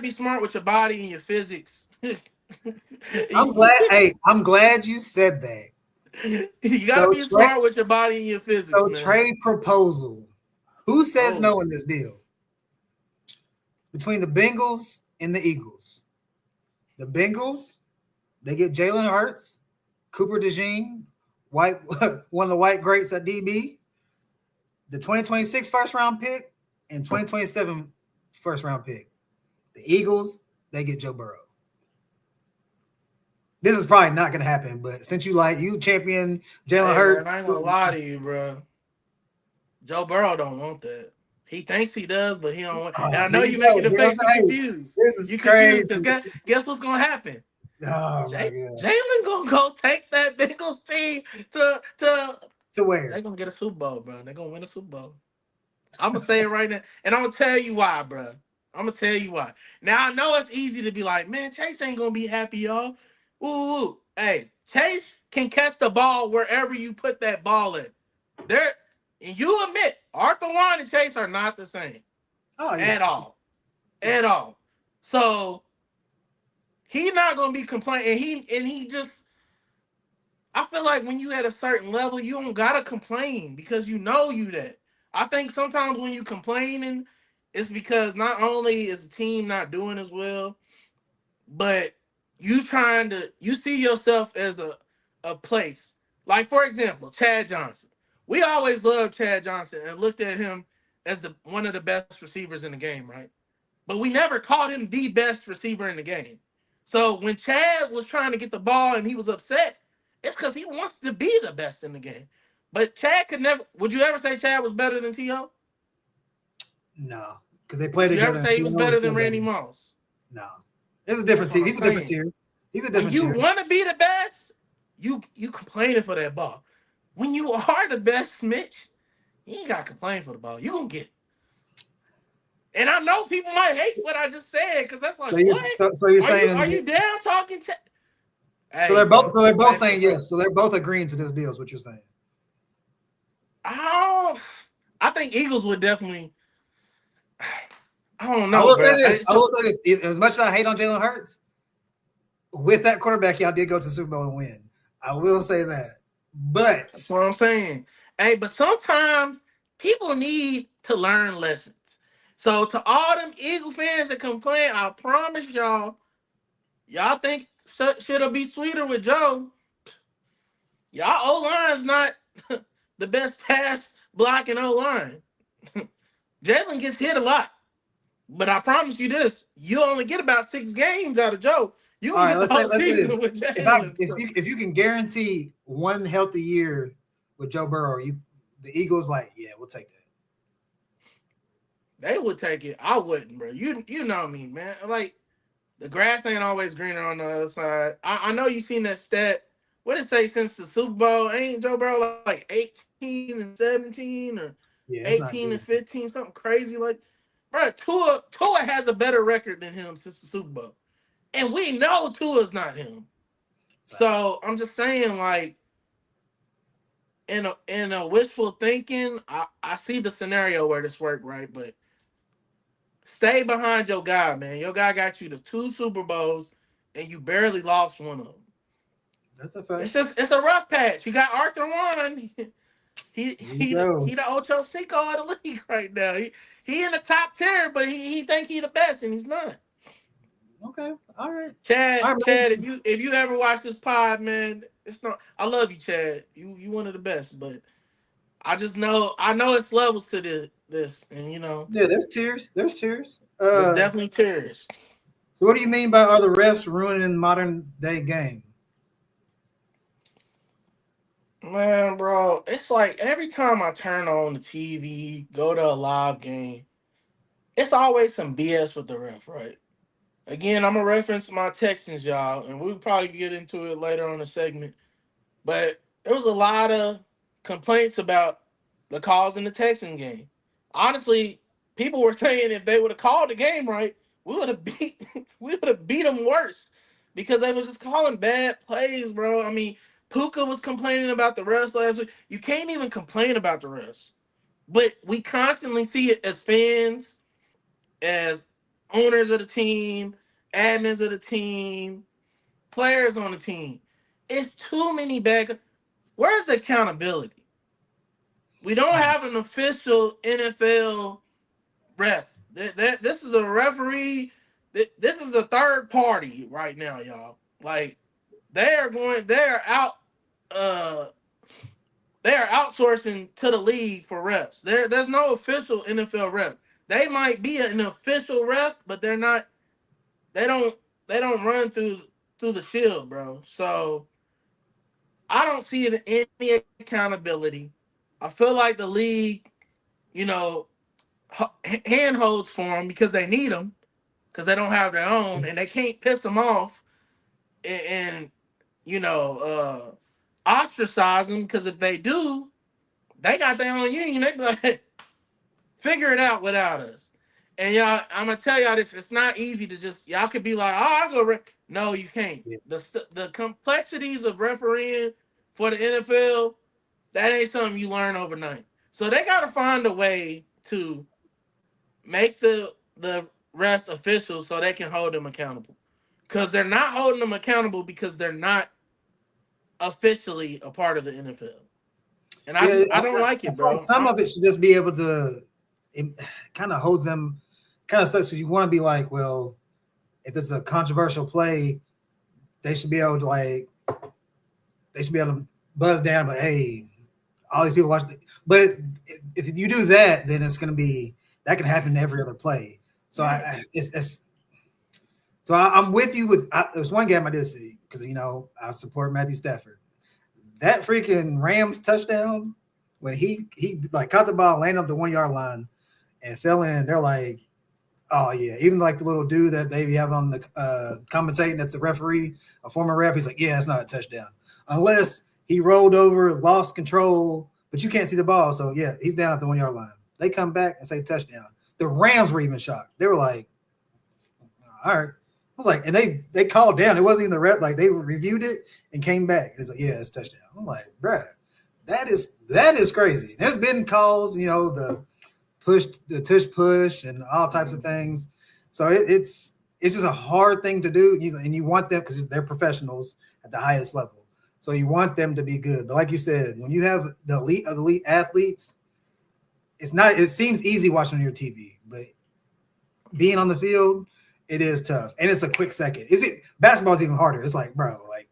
be smart with your body and your physics. I'm glad you said that. You gotta be smart with your body and your physics. So man. Trade proposal. Who says no in this deal? Between the Bengals and the Eagles. The Bengals, they get Jalen Hurts, Cooper DeJean, one of the white greats at DB, the 2026 first round pick, and 2027 first round pick. The Eagles, they get Joe Burrow. This is probably not going to happen, but since you champion Jalen Hurts. Man, I ain't going to lie to you, bro. Joe Burrow don't want that. He thinks he does, but he don't want. And I know you're making the face confused. This is crazy. Guess what's going to happen? Oh, Jalen gonna go take that Bengals team to where? They're gonna get a Super Bowl, bro. They're gonna win a Super Bowl. I'm gonna say it right now, and I'm gonna tell you why, bro. I'm gonna tell you why. Now I know it's easy to be like, man, Chase ain't gonna be happy, y'all. Ooh. Hey, Chase can catch the ball wherever you put that ball in. And you admit Arthur Warren and Chase are not the same. At all. So he's not gonna be complaining. And he just, I feel like when you at a certain level, you don't gotta complain because you know you that. I think sometimes when you complaining, it's because not only is the team not doing as well, but you see yourself as a place. Like, for example, Chad Johnson. We always loved Chad Johnson and looked at him as one of the best receivers in the game, right? But we never called him the best receiver in the game. So when Chad was trying to get the ball and he was upset, it's because he wants to be the best in the game. But Chad could never. Would you ever say Chad was better than T.O.? No, because they played together. Would you ever say he was better than Randy Moss? No, it's a different team. He's a different tier. When you want to be the best, you complaining for that ball. When you are the best, Mitch, you ain't got to complain for the ball. You gonna get it. And I know people might hate what I just said because that's like, So you're, what? so you're saying Are you down talking? Hey, so they're both listen, saying yes. So they're both agreeing to this deal. Is what you're saying? I think Eagles would definitely. I don't I know, will say bro. this. I will say this. As much as I hate on Jalen Hurts, with that quarterback, y'all did go to the Super Bowl and win. I will say that. But That's what I'm saying. Hey, but sometimes people need to learn lessons. So to all them Eagles fans that complain, I promise y'all think shit'll be sweeter with Joe. Y'all O-line's not the best pass blocking O-line. Jalen gets hit a lot. But I promise you this, you only get about 6 games out of Joe. You all don't right, get the whole let's say this. season with Jalen. If you can guarantee one healthy year with Joe Burrow, the Eagles like, yeah, we'll take that. They would take it. I wouldn't, bro. You know me, man. Like, the grass ain't always greener on the other side. I know you seen that stat. What did it say since the Super Bowl? Ain't Joe Burrow like 18 and 17 or Yeah, it's not 18 good. and 15, something crazy like, bro? Tua has a better record than him since the Super Bowl, and we know Tua's not him. So I'm just saying, like, in a wishful thinking, I see the scenario where this worked, right? But stay behind your guy, man. Your guy got you to 2 Super Bowls, and you barely lost one of them. That's a fact. It's a rough patch. You got Arthur Warren. He the Ocho Cinco of the league right now. He in the top tier, but he think he the best, and he's not. Okay, all right. Chad, All right, if you ever watch this pod, man, it's not. I love you, Chad. You one of the best, but I know it's levels to this, and yeah, there's tears. There's tears. there's definitely tears. So what do you mean by are the refs ruining modern day game? Man, bro, it's like every time I turn on the TV, go to a live game, it's always some BS with the ref, right? Again, I'm gonna reference my Texans, y'all, and we'll probably get into it later on the segment. But there was a lot of complaints about the calls in the Texans game. Honestly, people were saying if they would have called the game right, we would have beat them worse because they was just calling bad plays, bro. I mean, Puka was complaining about the refs last week. You can't even complain about the refs, but we constantly see it as fans, as owners of the team, admins of the team, players on the team. It's too many bad. Where's the accountability? We don't have an official NFL ref. This is a referee. This is a third party right now, y'all. Like they're out. They are outsourcing to the league for refs. There's no official NFL ref. They might be an official ref, but they're not. They don't. They don't run through the shield, bro. So I don't see any accountability. I feel like the league, you know, handholds for them because they need them because they don't have their own and they can't piss them off and ostracize them because if they do, they got their own union. They be like, figure it out without us. And y'all, I'm gonna tell y'all this: it's not easy to just y'all could be like, oh, I'll go. No, you can't. Yeah. The complexities of refereeing for the NFL, that ain't something you learn overnight. So they got to find a way to make the refs official so they can hold them accountable. Because they're not holding them accountable because they're not officially a part of the NFL. And I don't like it, bro. Like some of it should just be able to. It kind of holds them. Kind of sucks because you want to be like, well, if it's a controversial play, they should be able to buzz down. But hey, all these people watching. But if you do that, then it's going to be that can happen to every other play. So Yeah. I'm with you. There's one game I did see because I support Matthew Stafford. That freaking Rams touchdown when he like caught the ball, landed on the 1 yard line, and fell in. They're like, oh yeah. Even like the little dude that they have on the commentating, that's a referee, a former ref. He's like, yeah, it's not a touchdown unless he rolled over, lost control, but you can't see the ball. So yeah, he's down at the 1 yard line. They come back and say touchdown. The Rams were even shocked. They were like, all right. I was like, and they called down. It wasn't even the rep. Like they reviewed it and came back. It's like, yeah, it's touchdown. I'm like, bruh, that is crazy. There's been calls, the tush push and all types of things. So it's just a hard thing to do. And you want them because they're professionals at the highest level. So you want them to be good. But like you said, when you have the elite of the elite athletes, it seems easy watching on your TV, but being on the field, it is tough, and it's a quick second. Basketball is even harder. It's like, bro, like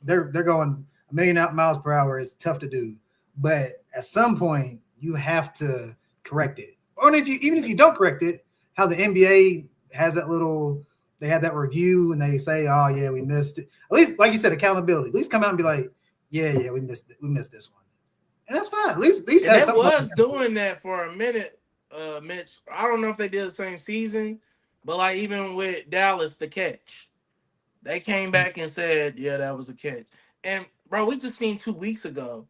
they're going a million miles per hour. It's tough to do, but at some point you have to correct it. Or even if you don't correct it, how the NBA has they had that review and they say, oh yeah, we missed it. At least, like you said, accountability. At least come out and be like, yeah, we missed this one, and that's fine. At least and it was doing that for a minute, Mitch. I don't know if they did the same season. But like even with Dallas, the catch, they came back and said, yeah, that was a catch. And bro, we just seen 2 weeks ago,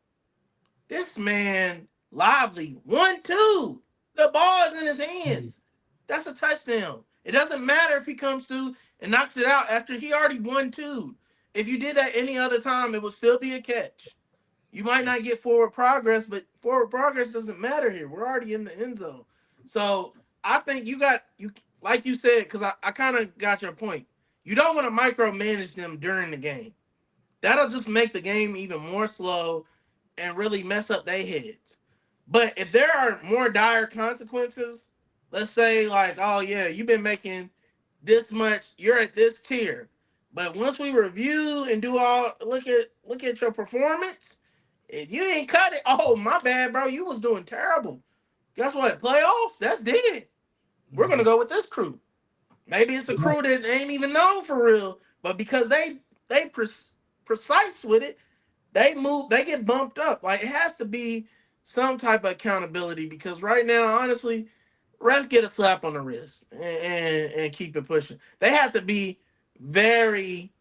this man Lively 1-2. The ball is in his hands. That's a touchdown. It doesn't matter if he comes through and knocks it out after he already 1-2. If you did that any other time, it would still be a catch. You might not get forward progress, but forward progress doesn't matter here. We're already in the end zone. So I think you like you said, because I kind of got your point. You don't want to micromanage them during the game. That'll just make the game even more slow and really mess up their heads. But if there are more dire consequences, let's say like, oh yeah, you've been making this much, you're at this tier. But once we review and look at your performance, if you ain't cut it, oh my bad, bro, you was doing terrible. Guess what? Playoffs, that's dead. We're going to go with this crew. Maybe it's a crew that ain't even known for real, but because they precise with it, they get bumped up. Like, it has to be some type of accountability because right now, honestly, refs get a slap on the wrist and keep it pushing. They have to be very,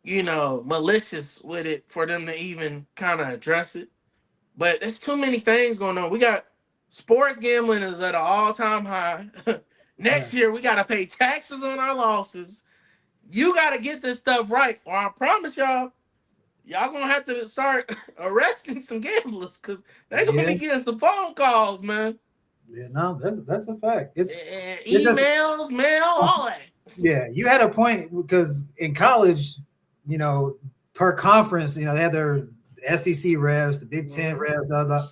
malicious with it for them to even kind of address it. But there's too many things going on. We got sports gambling is at an all-time high. Next year, we got to pay taxes on our losses. You got to get this stuff right, or I promise y'all going to have to start arresting some gamblers because they're going to be getting some phone calls, man. Yeah, no, that's a fact. It's emails, mail, all that. Yeah, you had a point because in college, per conference, they had their SEC refs, the Big Ten refs, blah, blah.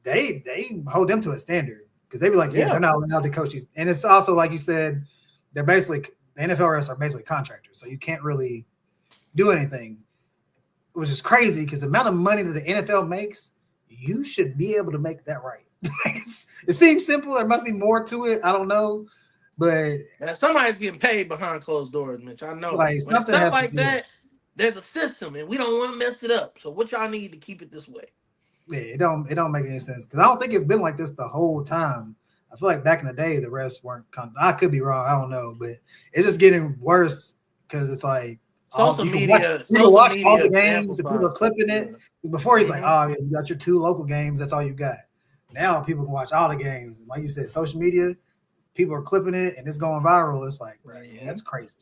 They hold them to a standard because they be like, yeah, they're not allowed to coach these. And it's also like you said, they're basically the NFL refs are basically contractors, so you can't really do anything, which is crazy because the amount of money that the NFL makes, you should be able to make that right. It seems simple. There must be more to it. I don't know, but somebody's getting paid behind closed doors, Mitch. I know. Like something stuff like that. There's a system, and we don't want to mess it up. So what y'all need to keep it this way? Yeah, it don't make any sense because I don't think it's been like this the whole time. I feel like back in the day the refs weren't. I could be wrong. I don't know, but it's just getting worse because it's like social media. You watch all the games and people are clipping it. Before he's like, oh, you got your 2 local games. That's all you got. Now people can watch all the games. And like you said, social media, people are clipping it and it's going viral. It's like, bro, yeah, that's crazy.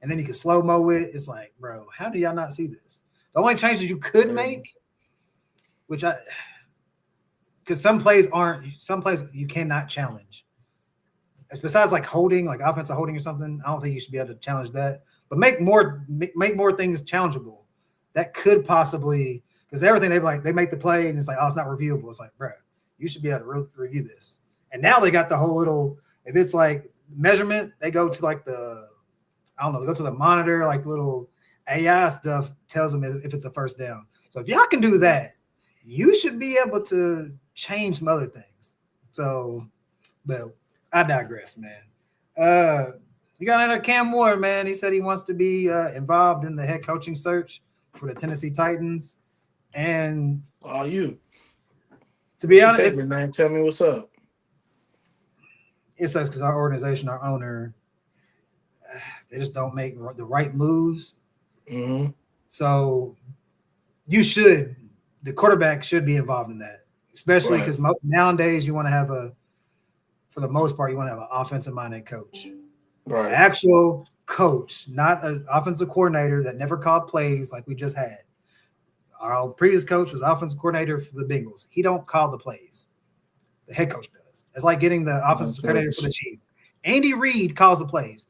And then you can slow-mo it. It's like, bro, how do y'all not see this? The only changes you could make, because some plays you cannot challenge. Besides like holding, like offensive holding or something, I don't think you should be able to challenge that. But make more things challengeable. That could possibly, because everything they make the play and it's like, oh, it's not reviewable. It's like, bro, you should be able to review this. And now they got the whole little, if it's like measurement, they go to like they go to the monitor, like little AI stuff tells them if it's a first down. So if y'all can do that, you should be able to change some other things. So, but I digress, man. You got another Cam Moore, man. He said he wants to be involved in the head coaching search for the Tennessee Titans. And you, to be honest, man, tell me what's up. It sucks because our organization, our owner, they just don't make the right moves. Mm-hmm. So the quarterback should be involved in that, especially because nowadays you want to have a for the most part, you want to have an offensive-minded coach. Right. Actual coach, not an offensive coordinator that never called plays like we just had. Our previous coach was offensive coordinator for the Bengals. He don't call the plays. The head coach does. It's like getting the offensive coordinator for the Chiefs. Andy Reid calls the plays.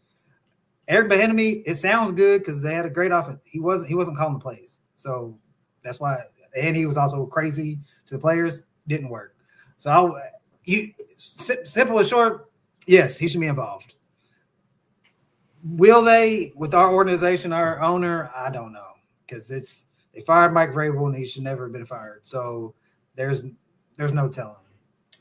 Eric Bieniemy, it sounds good because they had a great offense. He wasn't calling the plays. So that's why, and he was also crazy to the players. Didn't work. So simple and short, yes, he should be involved. Will they, with our organization, our owner? I don't know, because they fired Mike Vrabel and he should never have been fired. So there's no telling.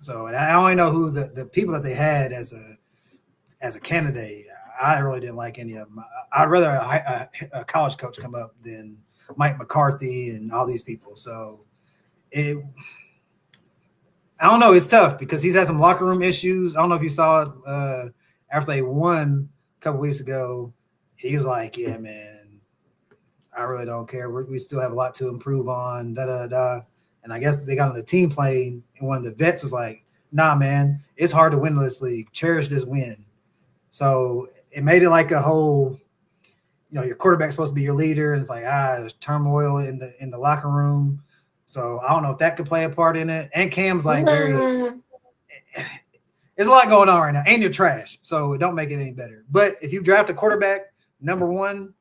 So, and I only know who the people that they had as a candidate. I really didn't like any of them. I'd rather a college coach come up than Mike McCarthy and all these people. So I don't know. It's tough because he's had some locker room issues. I don't know if you saw it after they won a couple weeks ago. He was like, "Yeah, man, I really don't care. We still have a lot to improve on." Da da da. And I guess they got on the team plane, and one of the vets was like, "Nah, man, it's hard to win this league. Cherish this win." So it made it like a whole, your quarterback's supposed to be your leader, and it's like there's turmoil in the locker room. So I don't know if that could play a part in it. And Cam's like there's a lot going on right now, and you're trash, so it don't make it any better. But if you draft a quarterback number one,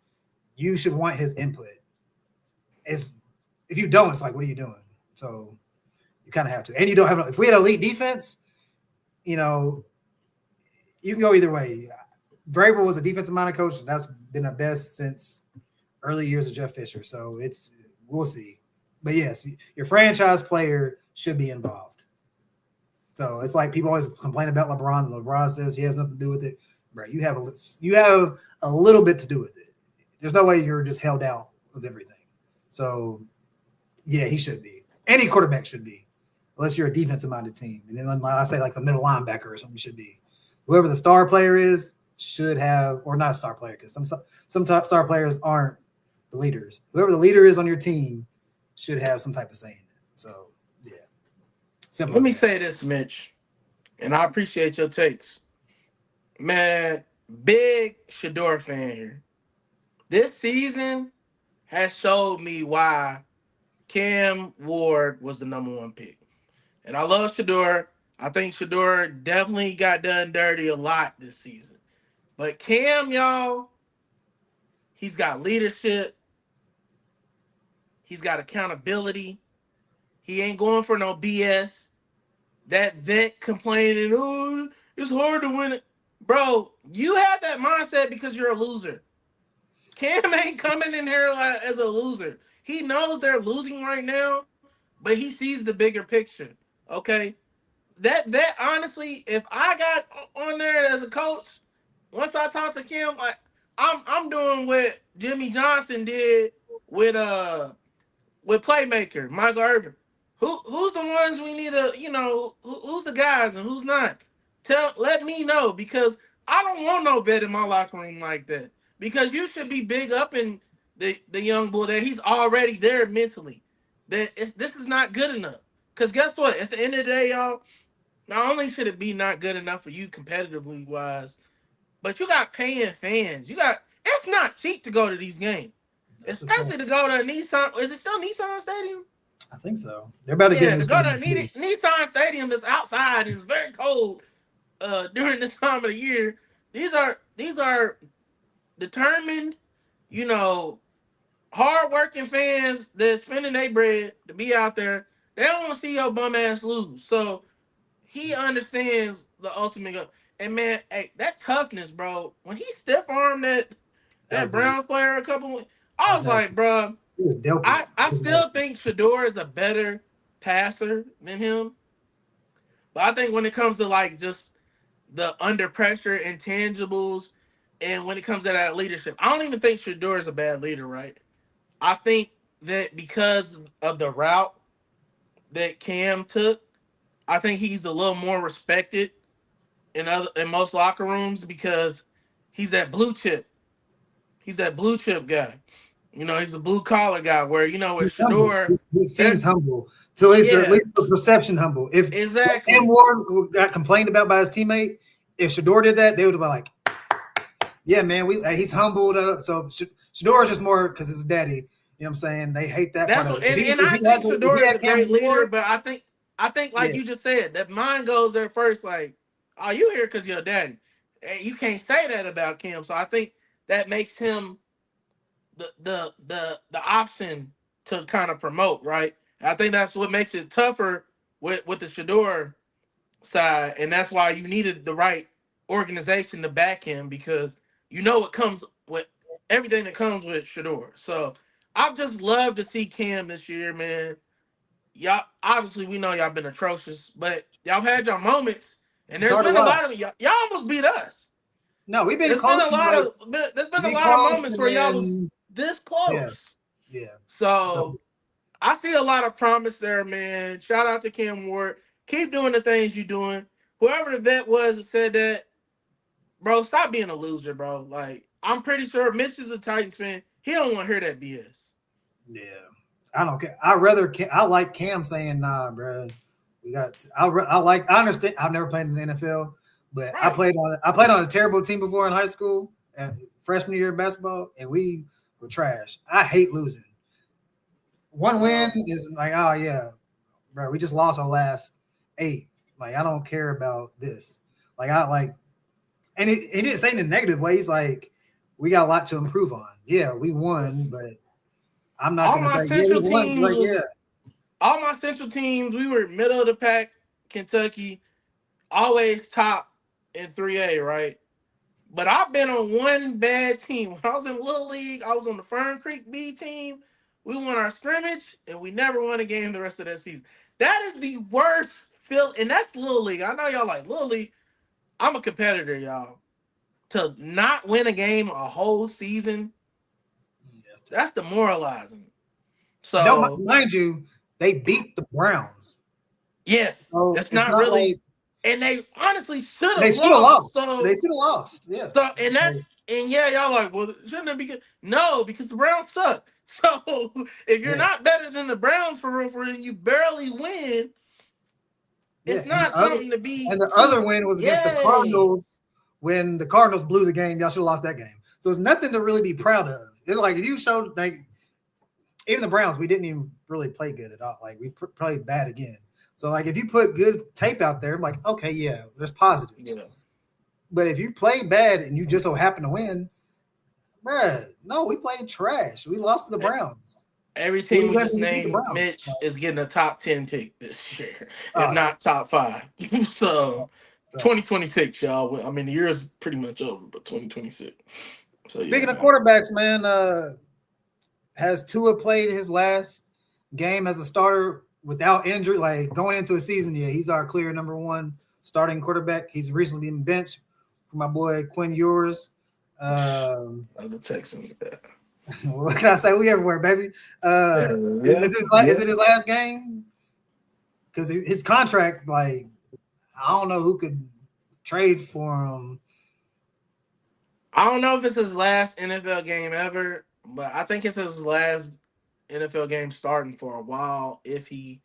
you should want his input. If you don't, it's like, what are you doing? So you kind of have to. And you don't have. If we had elite defense, you can go either way. Vrabel was a defensive-minded coach, and that's been the best since early years of Jeff Fisher. So we'll see. But yes, your franchise player should be involved. So it's like people always complain about LeBron, and LeBron says he has nothing to do with it. Bro, you have a little bit to do with it. There's no way you're just held out of everything. So yeah, he should be. Any quarterback should be, unless you're a defensive-minded team. And then I say like the middle linebacker or something should be. Whoever the star player is should have, or not a star player, because some star players aren't the leaders. Whoever the leader is on your team should have some type of say in it. So, yeah. Simple. Let me say this, Mitch, and I appreciate your takes. Man, big Shador fan here. This season has showed me why Cam Ward was the number one pick. And I love Shador. I think Shador definitely got done dirty a lot this season. But Cam, y'all, he's got leadership. He's got accountability. He ain't going for no BS. That vet complaining, "Oh, it's hard to win it." Bro, you have that mindset because you're a loser. Cam ain't coming in here as a loser. He knows they're losing right now, but he sees the bigger picture. Okay? That honestly, if I got on there as a coach, once I talk to Kim, like I'm doing what Jimmy Johnson did with Playmaker, Michael Irvin. Who's the ones we need to, who's the guys and who's not? Let me know, because I don't want no vet in my locker room like that. Because you should be big up in the young bull that he's already there mentally. This is not good enough. Because guess what? At the end of the day, y'all, not only should it be not good enough for you competitively wise, but you got paying fans. It's not cheap to go to these games. Especially to go to Nissan. Is it still Nissan Stadium? I think so. They're about to get to go to Nissan Stadium that's outside and it's very cold during this time of the year. These are determined, hard-working fans that's spending their bread to be out there. They don't want to see your bum ass lose. So he understands the ultimate goal. And man, hey, that toughness, bro. When he stiff armed that Browns player a couple, I was like, bro, I still think Shador is a better passer than him. But I think when it comes to like just the under pressure intangibles, and when it comes to that leadership, I don't even think Shador is a bad leader, right? I think that because of the route that Cam took, I think he's a little more respected in most locker rooms because he's that blue chip. He's that blue chip guy. He's a blue collar guy where, with Shador. He seems humble. So at Yeah, least the perception humble. If Cam exactly. Ward got complained about by his teammate, if Shador did that, they would have been like, "Yeah, man, he's humbled." So Shador is just more because his daddy. You know what I'm saying? They hate that part That's of what, it. and I think If Shador he is had a Cam great leader, Ward, but I think like yeah, you just said, that mind goes there first. Like, oh, you here because you're daddy, and you can't say that about Cam. So I think that makes him the option to kind of promote, right? I think that's what makes it tougher with the Shador side, and that's why you needed the right organization to back him because you know what comes with everything that comes with Shador. So I've just loved to see Cam this year, man. Y'all obviously we know y'all been atrocious, but y'all had your moments, and it's there's hard to been a lot watch. of y'all almost beat us. No, we've been There's been close a and lot like of there's been a we lot of close moments and where y'all was then this yeah, close. yeah. So So I see a lot of promise there, man. Shout out to Cam Ward. Keep doing the things you're doing. Whoever the vet was that said that, bro, stop being a loser, bro. Like, I'm pretty sure Mitch is a Titans fan. He don't want to hear that BS. yeah, I don't care. I like Cam saying nah, bro. We got. I like. I understand. I've never played in the NFL, but Right. I played on a terrible team before in high school, freshman year of basketball, and we were trash. I hate losing. One win Well, is like, oh yeah, bro. We just lost our last 8. Like I don't care about this. Like I like, and it didn't say in a negative way. He's like, we got a lot to improve on. Yeah, we won, yes. but I'm not All gonna my say yeah we central won. teams Like was yeah, all my central teams, we were middle of the pack, Kentucky, always top in 3A, right? But I've been on one bad team. When I was in Little League, I was on the Fern Creek B team. We won our scrimmage, and we never won a game the rest of that season. That is the worst feel, and that's Little League. I know y'all like Little League. I'm a competitor, y'all. To not win a game a whole season, that's tough. that's demoralizing. And don't So, mind you, they beat the Browns, yeah, so it's it's not not like really, and they honestly should they have should have lost. lost. They should have lost. Yeah. And Like, yeah, y'all like, well, shouldn't it be good? No, because the Browns suck. So if you're yeah, not better than the Browns for real, you barely win. yeah. It's not something to be And the other too. win was against the Yay! Cardinals when the Cardinals blew the game. Y'all should have lost that game. So it's nothing to really be proud of. It's like if you showed like even the Browns, we didn't even really play good at all. Like we played bad again. So like if you put good tape out there, I'm like, okay, yeah, there's positives. Yeah. But if you play bad and you just so happen to win, bruh, no, we played trash. We lost to the Browns. Every Well, team we we went just and we beat the named, Browns. Mitch is getting a top 10 pick this year, if Oh not top five. So yeah. 2026, y'all. I mean, the year is pretty much over, but 2026. So yeah, Speaking of man. quarterbacks, man, has Tua played his last game as a starter without injury? Like going into a season, yeah, he's our clear number one starting quarterback. He's recently been benched for my boy Quinn Ewers. The Texans with that. What can I say? We everywhere, baby. Yeah, Is yeah. it his last game? Because his contract, like, I don't know who could trade for him. I don't know if it's his last NFL game ever, but I think it's his last NFL game starting for a while if he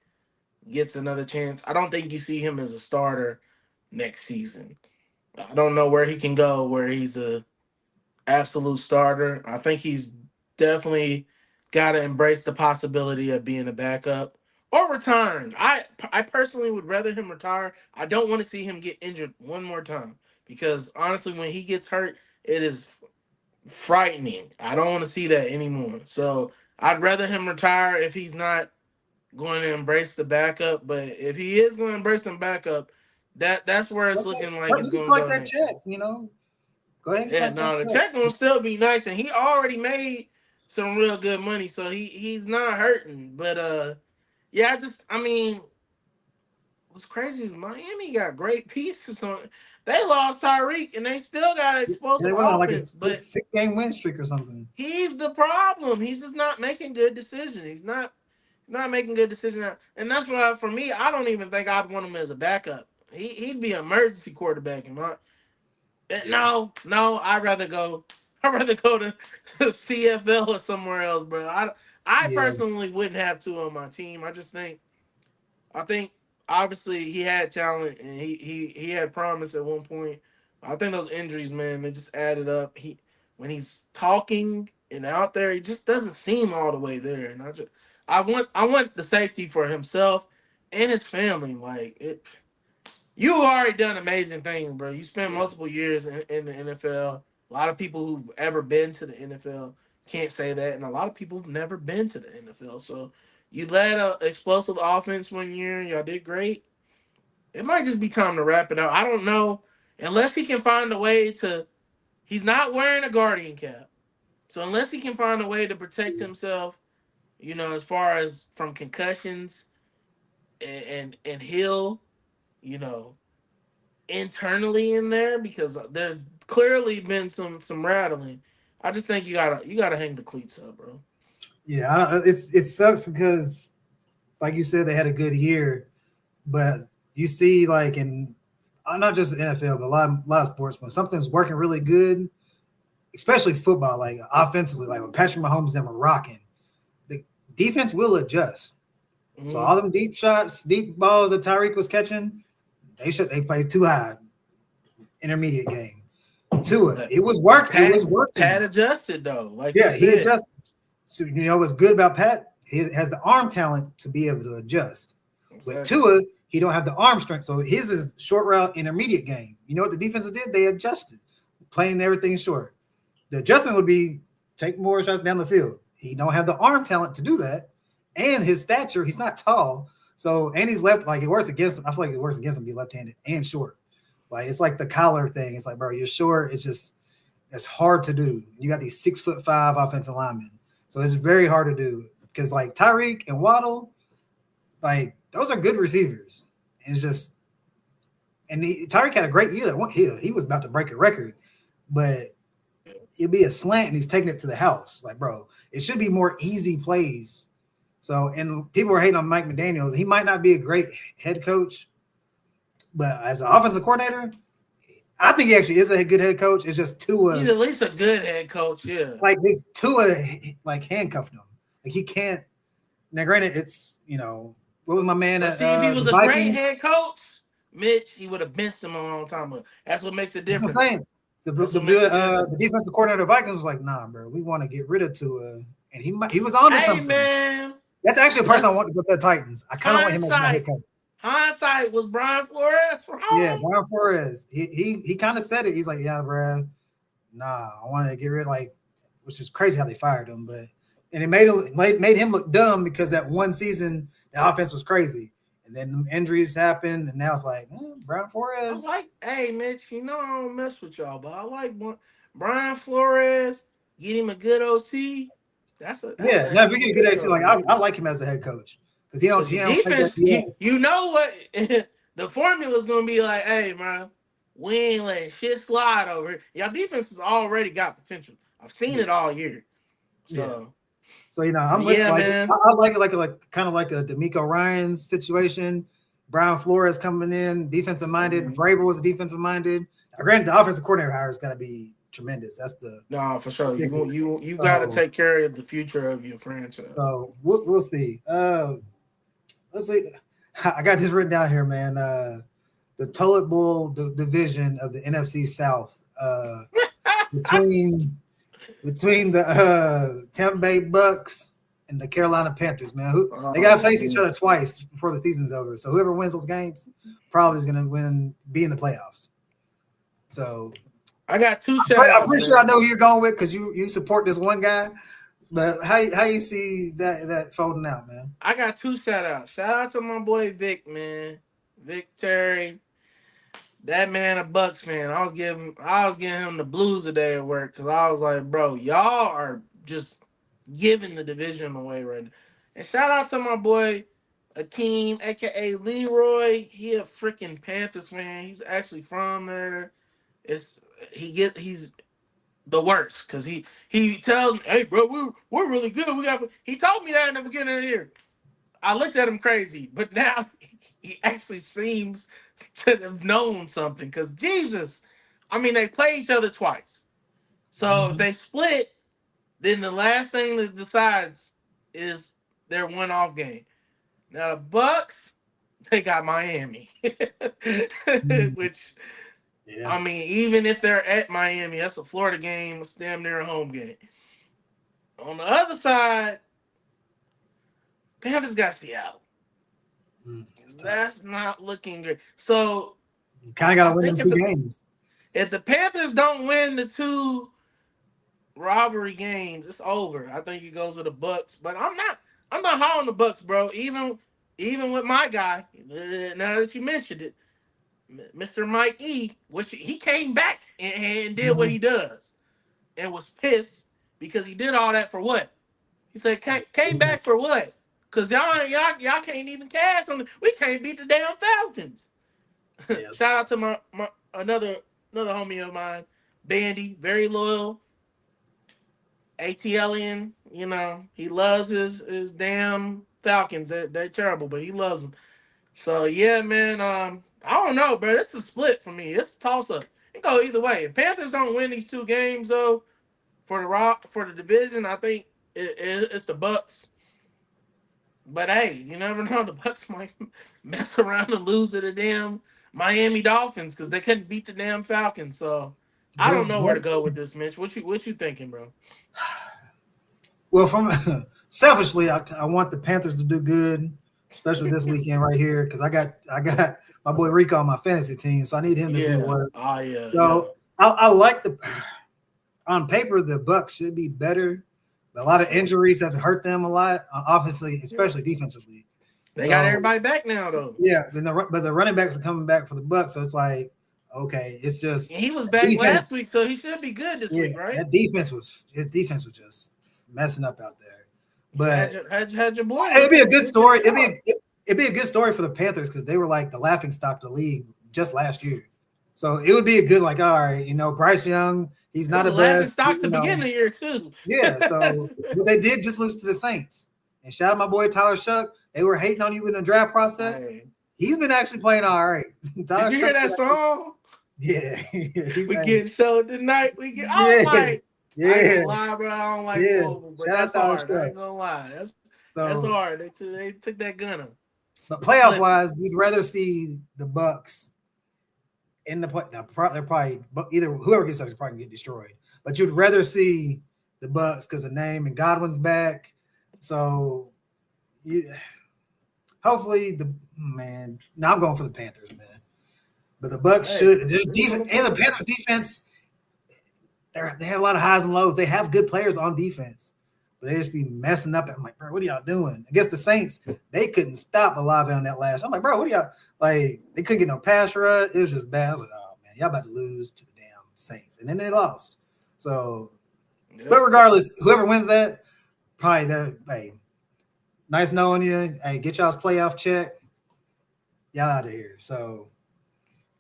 gets another chance. I don't think you see him as a starter next season. I don't know where he can go where he's a absolute starter. I think he's definitely got to embrace the possibility of being a backup or retiring. I personally would rather him retire. I don't want to see him get injured one more time because honestly, when he gets hurt, it is frightening. I don't want to see that anymore. So I'd rather him retire if he's not going to embrace the backup. But if he is going to embrace some backup, that's where it's Okay. looking like But it's you can going to collect go that next. check, Go ahead and Yeah, collect that no, the check. check will still be nice, and he already made some real good money, so he's not hurting. But yeah, I mean, what's crazy is Miami got great pieces on it. They lost Tyreek, and they still got an explosive They went on like a offense, but six-game win streak or something. he's the problem. He's just not making good decisions. He's not making good decisions, and that's why for me, I don't even think I'd want him as a backup. He'd be an emergency quarterback in my. Yeah. No, I'd rather go. I'd rather go to CFL or somewhere else, bro. I Yeah. personally wouldn't have two on my team. I just think I think obviously he had talent and he had promise at one point. I think those injuries, man, they just added up. When he's talking and out there, he just doesn't seem all the way there. And I want the safety for himself and his family. Like it, you already done amazing things, bro. You spent multiple years in the NFL. A lot of people who've ever been to the NFL can't say that, and a lot of people who've never been to the NFL. So you led a explosive offense one year. Y'all did great. It might just be time to wrap it up. I don't know, unless he can find a way to. He's not wearing a guardian cap, so unless he can find a way to protect himself, as far as from concussions and heal, you know, internally in there because there's clearly been some rattling. I just think you gotta hang the cleats up, bro. Yeah, it sucks because, like you said, they had a good year, but you see, like in not just the NFL, but a lot of sports, when something's working really good, especially football, like offensively, like when Patrick Mahomes and them are rocking, the defense will adjust. So Mm-hmm. all them deep shots, deep balls that Tyreek was catching, they played too high, intermediate game. Tua, But it was but work. It was Pat working. adjusted though, like you Yeah, he said. adjusted. So what's good about Pat? He has the arm talent to be able to adjust. With Exactly. Tua, he don't have the arm strength, so his is short route intermediate game. You know what the defense did? They adjusted, playing everything short. The adjustment would be take more shots down the field. He don't have the arm talent to do that, and his stature, he's not tall. So and he's left like it works against him. I feel like it works against him to be left-handed and short. Like it's like the collar thing. It's like, bro, you're short. It's just it's hard to do. You got these 6'5" offensive linemen, so it's very hard to do because like Tyreek and Waddle, like those are good receivers. And it's just and Tyreek had a great year. That one, he was about to break a record, but it'd be a slant and he's taking it to the house. Like, bro, it should be more easy plays. So, and people are hating on Mike McDaniel. He might not be a great head coach, but as an offensive coordinator, I think he actually is a good head coach. It's just He's Tua, at least a good head coach, yeah. like his Tua, like handcuffed him. Like he can't. Now, granted, it's what was my man But at see, if he the was a great Vikings? head coach, Mitch, he would have benched him a long time ago. That's what makes it That's what different. I'm saying. The, That's the, what makes it the different. defensive coordinator of the Vikings was like, nah, bro, we want to get rid of Tua. And he was on to Hey something. man, That's actually a person I let's want to go to the Titans. I kind of want him as my head hindsight. coach. Hindsight was Brian Flores Yeah, wrong. Brian Flores. He kind of said it. He's like, yeah, bro, nah, I want to get rid like, which is crazy how they fired him, but and it made him look dumb because that one season the offense was crazy, and then injuries happened, and now it's like Brian Flores. Hey Mitch, I don't mess with y'all, but I like Brian Flores. Get him a good OC. That's Yeah, a no, if heck we of a get a good pickup AC, like right I there. like him as a head coach because Because he your don't play that defense, BS. you know what the formula is going to be like. Hey man, we ain't letting shit slide over here. Y'all defense has already got potential. I've seen Yeah, it all year. yeah. So, So I'm but with yeah, like man. I like it like kind of like a D'Amico Ryan's situation. Brian Flores coming in, defensive minded. Mhm. Vrabel was defensive minded. Granted, the offensive coordinator hire is going to be tremendous. That's No, for the sure. kicker. You got to So take care of the future of your franchise. we'll see. Let's see. I got this written down here, man. The toilet bowl division of the NFC South. Between the Tampa Bay Bucks and the Carolina Panthers, man. Who they got to Oh face each man. other twice before the season's over. So whoever wins those games probably is going to be in the playoffs. So I got two shout I'm outs, pretty sure I man. know who you're going with because you support this one guy. But how you see that folding out, man? I got two shout outs. Shout out to my boy Vic, man. Vic Terry. That man a Bucks fan. I was giving him the blues today at work because I was like, bro, y'all are just giving the division away right now. And shout out to my boy Akeem, aka Leroy. He a freaking Panthers fan. He's actually from there. It's he's the worst because he tells me, hey bro, we're really good. He told me that in the beginning of the year. I looked at him crazy, but now he actually seems to have known something. Because Jesus, I mean, they play each other twice. So if Mm-hmm. they split, then the last thing that decides is their one-off game. Now the Bucks, they got Miami, which Yeah. I mean, even if they're at Miami, that's a Florida game. It's damn near a home game. On the other side, Panthers got Seattle. It's tough. That's not looking good. So You kind of got I to win them think two games. if the Panthers don't win the two rivalry games, it's over. I think it goes to the Bucks. But I'm not high on the Bucks, bro. Even with my guy, now that you mentioned it, Mr. Mike E, which he came back and did what he does, and was pissed because he did all that for what? He said came back for what? Because y'all can't even cash on it. We can't beat the damn Falcons. Yes. Shout out to my another homie of mine, Bandy, very loyal. ATLian, you know, he loves his damn Falcons. They're terrible, but he loves them. So yeah, man. I don't know, bro. It's a split for me. It's a toss up. It go either way. If Panthers don't win these two games though, for the division, I think it's the Bucks. But hey, you never know. The Bucks might mess around and lose to the damn Miami Dolphins because they couldn't beat the damn Falcons. So I don't know where to go with this, Mitch. What you thinking, bro? Well, from selfishly, I want the Panthers to do good, especially this weekend right here, because I got my boy Rico on my fantasy team, so I need him to do work. Oh yeah. So I like on paper the Bucks should be better. But a lot of injuries have hurt them a lot, obviously, especially defensively. They got everybody back now, though. Yeah, but the running backs are coming back for the Bucks, so it's like, okay, it's just he was back last week, so he should be good this week, right? His defense was just messing up out there. But had your boy. It'd be a good story. It'd be a good story for the Panthers because they were like the laughing stock of the league just last year. So it would be a good, like, all right, you know, Bryce Young, he's not the best. Stock to begin the year too. Yeah, so but they did just lose to the Saints. And shout out my boy Tyler Shuck. They were hating on you in the draft process. Hey. He's been actually playing all right. Did you hear that song? Yeah. We getting showed tonight. I ain't gonna lie, bro. I don't like Wolves, but that's hard. I ain't gonna lie. That's hard. They took that gunner. But playoff wise, we'd rather see the Bucks in the play. Now, they're probably either whoever gets up is probably gonna get destroyed. But you'd rather see the Bucks because of name and Godwin's back. So hopefully now I'm going for the Panthers, man. But the Bucks should. And the Panthers defense, they have a lot of highs and lows. They have good players on defense, but they just be messing up. I'm like, bro, what are y'all doing? Against the Saints, they couldn't stop Olave on that last. I'm like, bro, what are y'all like? They couldn't get no pass rush. It was just bad. I was like, oh man, y'all about to lose to the damn Saints, and then they lost. So, but regardless, whoever wins that, probably they're nice knowing you. Hey, get y'all's playoff check. Y'all out of here. So,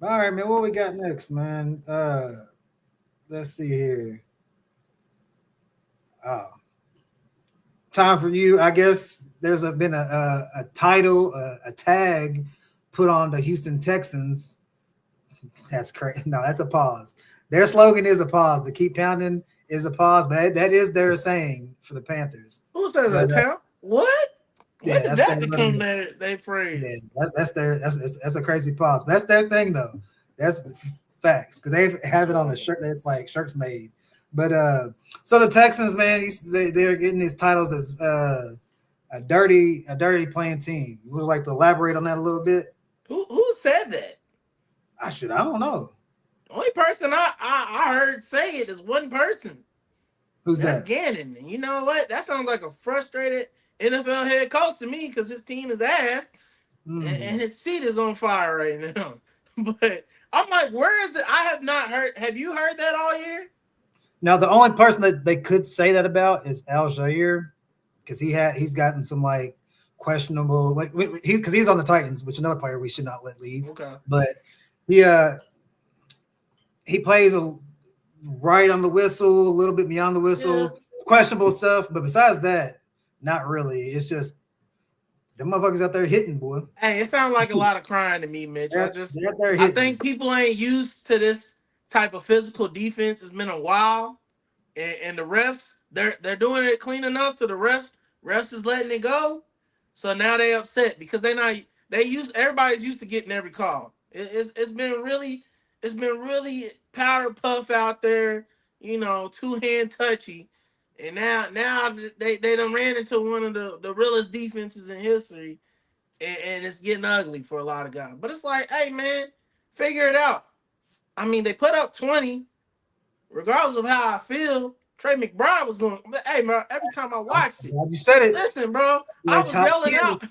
all right, man. What we got next, man? Let's see here. Oh, time for you. I guess there's been a title, a tag put on the Houston Texans. That's crazy. No, that's a pause. Their slogan is a pause. The keep pounding is a pause, but that is their saying for the Panthers. Who says that? Pound? What? When did that become their phrase? Yeah, that's a crazy pause. That's their thing though. That's facts because they have it on a shirt that's like shirts made. But so the Texans, man, they're getting these titles as a dirty playing team. You would like to elaborate on that a little bit? Who said that? I don't know. The only person I heard say it is one person. Who's that? Gannon. And you know what? That sounds like a frustrated NFL head coach to me because his team is ass and his seat is on fire right now. But I'm like, where is it? I have not heard. Have you heard that all year? Now, the only person that they could say that about is Al Jair because he's gotten some like questionable because he's on the Titans, which another player we should not let leave. Okay, but he plays right on the whistle, a little bit beyond the whistle, questionable stuff. But besides that, not really. It's just them motherfuckers out there hitting, boy. Hey, it sounds like a lot of crying to me, Mitch. I think people ain't used to this type of physical defense. It's been a while, and the refs they're doing it clean enough to the refs. Refs is letting it go, so now they upset because they're everybody's used to getting every call. It's been really powder puff out there, 2-hand touchy, and now they done ran into one of the realest defenses in history, and it's getting ugly for a lot of guys. But it's like, hey man, figure it out. I mean, they put up 20, regardless of how I feel. Trey McBride was going. Hey, bro, every time I watched it, You said it. listen, bro, I was yelling out.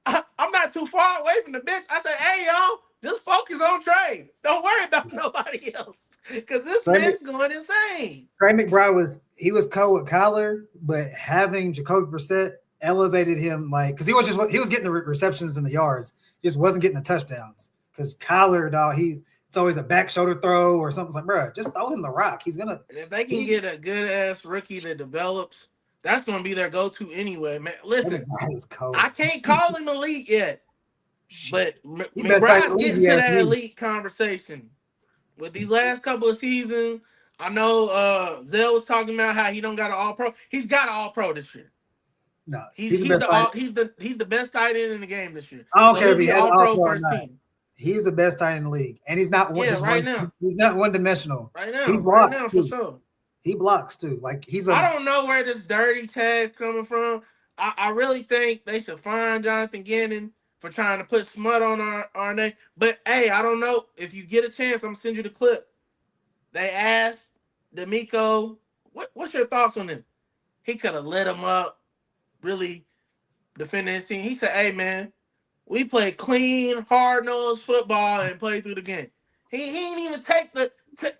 I'm not too far away from the bench. I said, hey, y'all, just focus on Trey. Don't worry about nobody else, because this man's going insane. Trey McBride was cold with Kyler, but having Jacoby Brissett elevated him, like, because he was getting the receptions and the yards, just wasn't getting the touchdowns. Because Kyler, dog, it's always a back shoulder throw or something. It's like, bro, just throw him the rock. He's gonna. And if they can get a good ass rookie that develops, that's gonna be their go-to anyway, man. Listen, I can't call him elite yet, but McBride's getting to that elite conversation with these last couple of seasons. I know Zell was talking about how he don't got an All-Pro. He's got an All-Pro this year. No, he's the best tight end in the game this year. I don't care if he has All-Pro first team. He's the best tight end in the league, and he's not now. He's not one-dimensional. Right now, he blocks right now, too. for sure. He blocks too. Like I don't know where this dirty tag coming from. I really think they should fine Jonathan Gannon for trying to put smut on our name. But hey, I don't know. If you get a chance, I'm gonna send you the clip. They asked D'Amico, what's your thoughts on him? He could have lit him up, really defending his team. He said, hey man, we play clean, hard-nosed football and play through the game. He didn't even take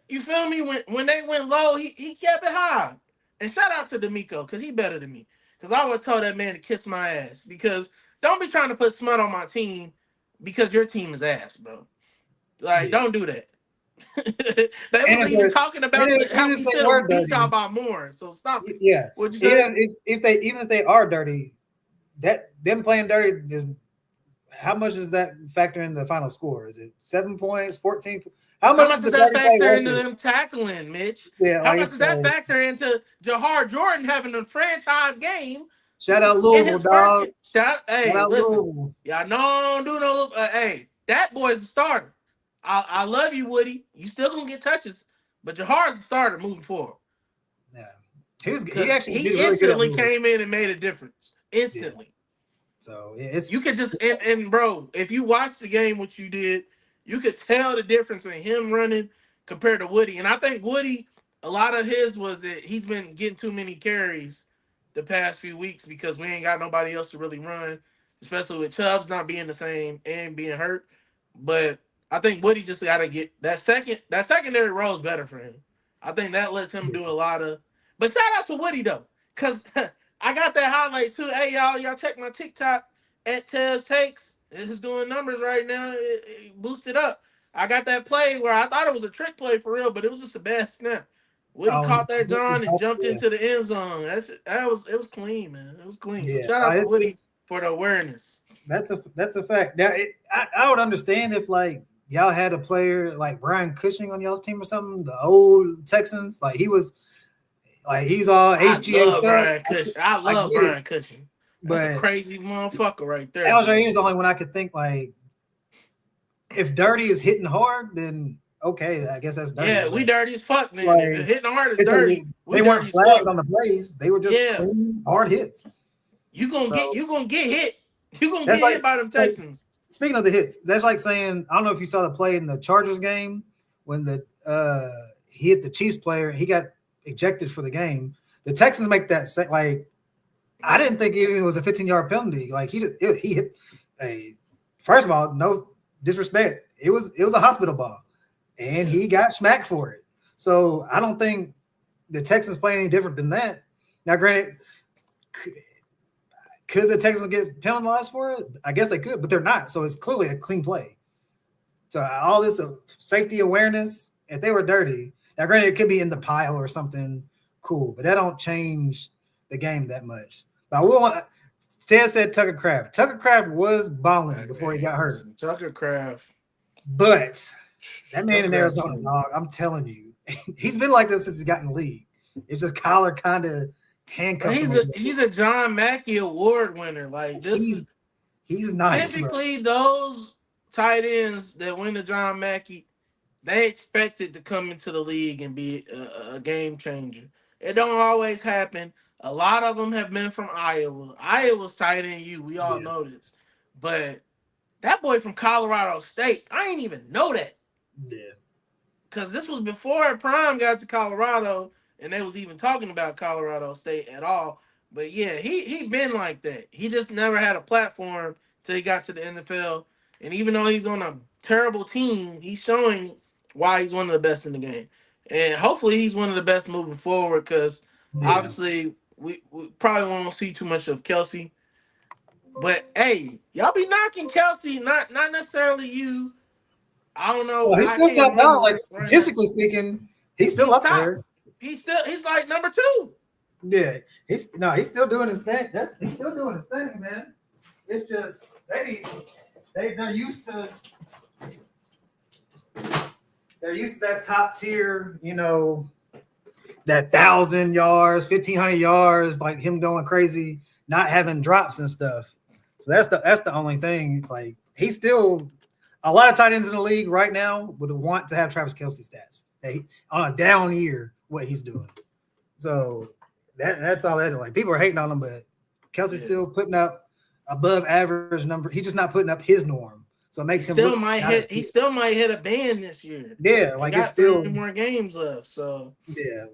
you feel me? When they went low, he kept it high. And shout out to D'Amico, because he better than me. Because I would tell that man to kiss my ass. Because don't be trying to put smut on my team because your team is ass, bro. Like, don't do that. They was even talking about how we should have beat y'all by more. So stop it. Yeah. What'd you say? Even if they are dirty, them playing dirty is. How much does that factor in the final score? Is it 7 points, 14? How much does that factor into them tackling, Mitch? Yeah, how much does that factor into Jahar Jordan having a franchise game? Shout out Louisville, dog. Shout out Louisville. Y'all don't do no. Hey, that boy's the starter. I love you, Woody. You still gonna get touches, but Jahar's the starter moving forward. Yeah, he instantly really came in and made a difference instantly. Yeah. So it's you could just and bro, if you watch the game, what you did, you could tell the difference in him running compared to Woody. And I think Woody, a lot of his was that he's been getting too many carries the past few weeks because we ain't got nobody else to really run, especially with Chubbs not being the same and being hurt. But I think Woody just got to get that secondary role is better for him. I think that lets him do a lot of. But shout out to Woody though, because. I got that highlight too. Hey, y'all check my TikTok at Tez Takes. It's doing numbers right now. It boosted up. I got that play where I thought it was a trick play for real, but it was just a bad snap. Woody caught that John and jumped into the end zone. It was clean, man. It was clean. So shout out to Woody for the awareness. That's a fact. Now I would understand if like y'all had a player like Brian Cushing on y'all's team or something, the old Texans, like he was. Like he's all HGA stuff. I love Brian Cushing. That's a crazy motherfucker right there. Alshon is the only one I could think like if dirty is hitting hard, then okay, I guess that's dirty. Yeah, we dirty as fuck, man. Like, if hitting hard is dirty. They weren't flagged on the plays. They were just clean, hard hits. You gonna get hit. You gonna get hit by them Texans. Speaking of the hits, that's like saying I don't know if you saw the play in the Chargers game when he hit the Chiefs player. He got ejected for the game. The Texans make that like I didn't think even it was a 15-yard penalty. Like he hit a first of all, no disrespect. It was a hospital ball, and he got smacked for it. So I don't think the Texans play any different than that. Now, granted, could the Texans get penalized for it? I guess they could, but they're not. So it's clearly a clean play. So all this safety awareness, if they were dirty. Now, granted, it could be in the pile or something cool, but that don't change the game that much. But I will – Ted said Tucker Kraft. Tucker Kraft was balling before he got hurt. Tucker Kraft. But that man in Arizona, dog, I'm telling you, he's been like this since he got in the league. It's just Kyler kind of handcuffed him. He's a John Mackey Award winner. Like this. He's nice, bro. Typically, those tight ends that win the John Mackey, they expected to come into the league and be a game changer. It don't always happen. A lot of them have been from Iowa. Iowa's tight end you. We all know this. But that boy from Colorado State, I ain't even know that. Yeah. Because this was before Prime got to Colorado, and they was even talking about Colorado State at all. But yeah, he been like that. He just never had a platform till he got to the NFL. And even though he's on a terrible team, he's showing why he's one of the best in the game. And hopefully he's one of the best moving forward because obviously we probably won't see too much of Kelsey. But hey, y'all be knocking Kelsey, not necessarily you. I don't know. Well, he's still top dog. Like statistically speaking, he's still up there. He's like number 2. Yeah, he's still doing his thing. He's still doing his thing, man. It's just they're used to that top tier, that 1,000 yards, 1,500 yards, like him going crazy, not having drops and stuff. So that's the only thing. Like he's still a lot of tight ends in the league right now would want to have Travis Kelce stats on a down year. What he's doing, so that's all that. Like people are hating on him, but Kelsey's still putting up above average number. He's just not putting up his norm, so it makes him still might hit. He still might hit a band this year. Yeah, like it's still 3 more games left. So yeah.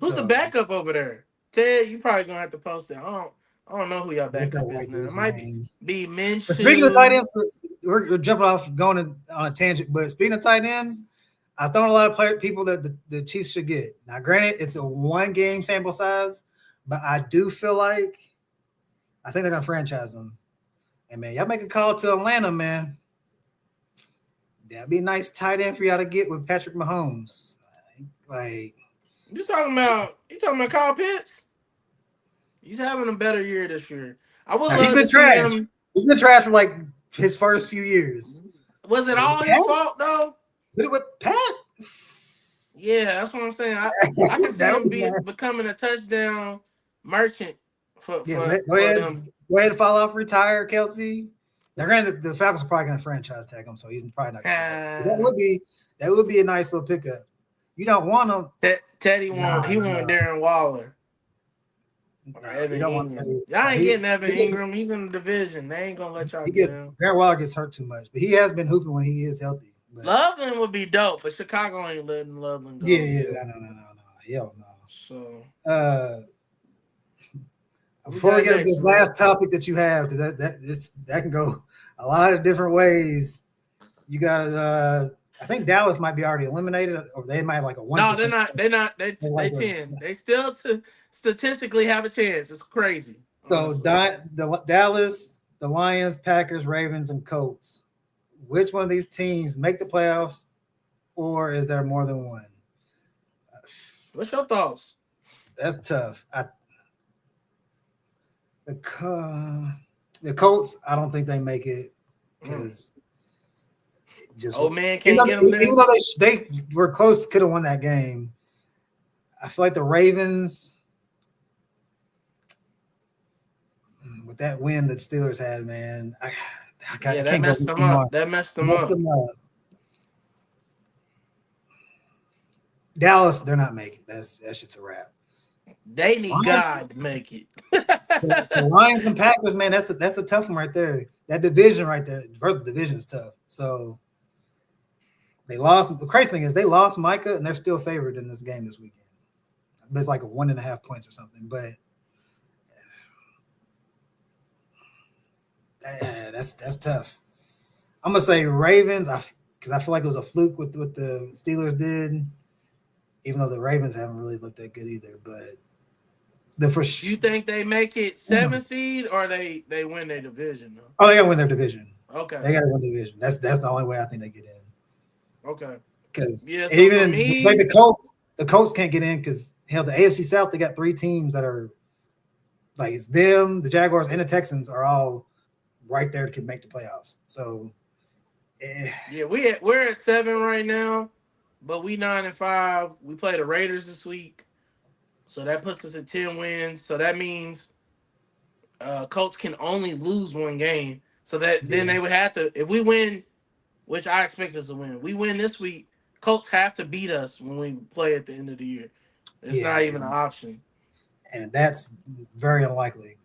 Who's the backup over there? Ted, you probably gonna have to post it. I don't know who y'all backup is now. It might be Minshew. But speaking of tight ends, we're jumping off going on a tangent. But speaking of tight ends, I've thrown a lot of people that the Chiefs should get. Now, granted, it's a 1-game sample size, but I do feel like I think they're gonna franchise them. And man, y'all make a call to Atlanta, man. That'd be a nice tight end for y'all to get with Patrick Mahomes. Like you talking about Kyle Pitts? He's having a better year this year. He's been trash. He's been trash for like his first few years. Was it all his fault though? With Pat? Yeah, that's what I'm saying. I can see him becoming a touchdown merchant for go ahead and fall off, retire, Kelsey. Now, granted, the Falcons are probably going to franchise tag him, so he's probably not. That would be a nice little pickup. You don't want him. Teddy want Darren Waller. Evan Ingram. Y'all ain't getting Evan Ingram. He's in the division. They ain't gonna let y'all get him. Darren Waller gets hurt too much, but he has been hooping when he is healthy. But Loveland would be dope, but Chicago ain't letting Loveland go. Yeah, no. Hell no. So before we get to this last topic that you have, because that can go a lot of different ways. You got I think Dallas might be already eliminated, or they might have like a 1%. No, they're not. They 10. They still statistically have a chance. It's crazy. So the Dallas, the Lions, Packers, Ravens, and Colts. Which one of these teams make the playoffs, or is there more than one? What's your thoughts? That's tough. The Colts, I don't think they make it because old man can't get them there. Even though they were close, could have won that game. I feel like the Ravens, with that win that Steelers had, man, that messed them up. That messed them up. Dallas, they're not making that shit's a wrap. They need God to make it. The Lions and Packers, man, that's a tough one right there. That division right there, the division is tough. So they lost. The crazy thing is they lost Micah, and they're still favored in this game this weekend. But it's like 1.5 points or something. But that's tough. I'm gonna say Ravens, because I feel like it was a fluke with what the Steelers did. Even though the Ravens haven't really looked that good either, but you think they make it 7th seed or they win their division? Though? Oh, they gotta win their division. Okay, they gotta win the division. That's the only way I think they get in. Okay, because even like the Colts can't get in because hell, the AFC South they got 3 teams that are like it's them, the Jaguars, and the Texans are all right there to make the playoffs. So yeah, we're at 7 right now. But we 9-5. We play the Raiders this week, so that puts us at 10 wins. So that means Colts can only lose 1 game. So that then they would have to, if we win, which I expect us to win, we win this week, Colts have to beat us when we play at the end of the year. It's not even an option. And that's very unlikely.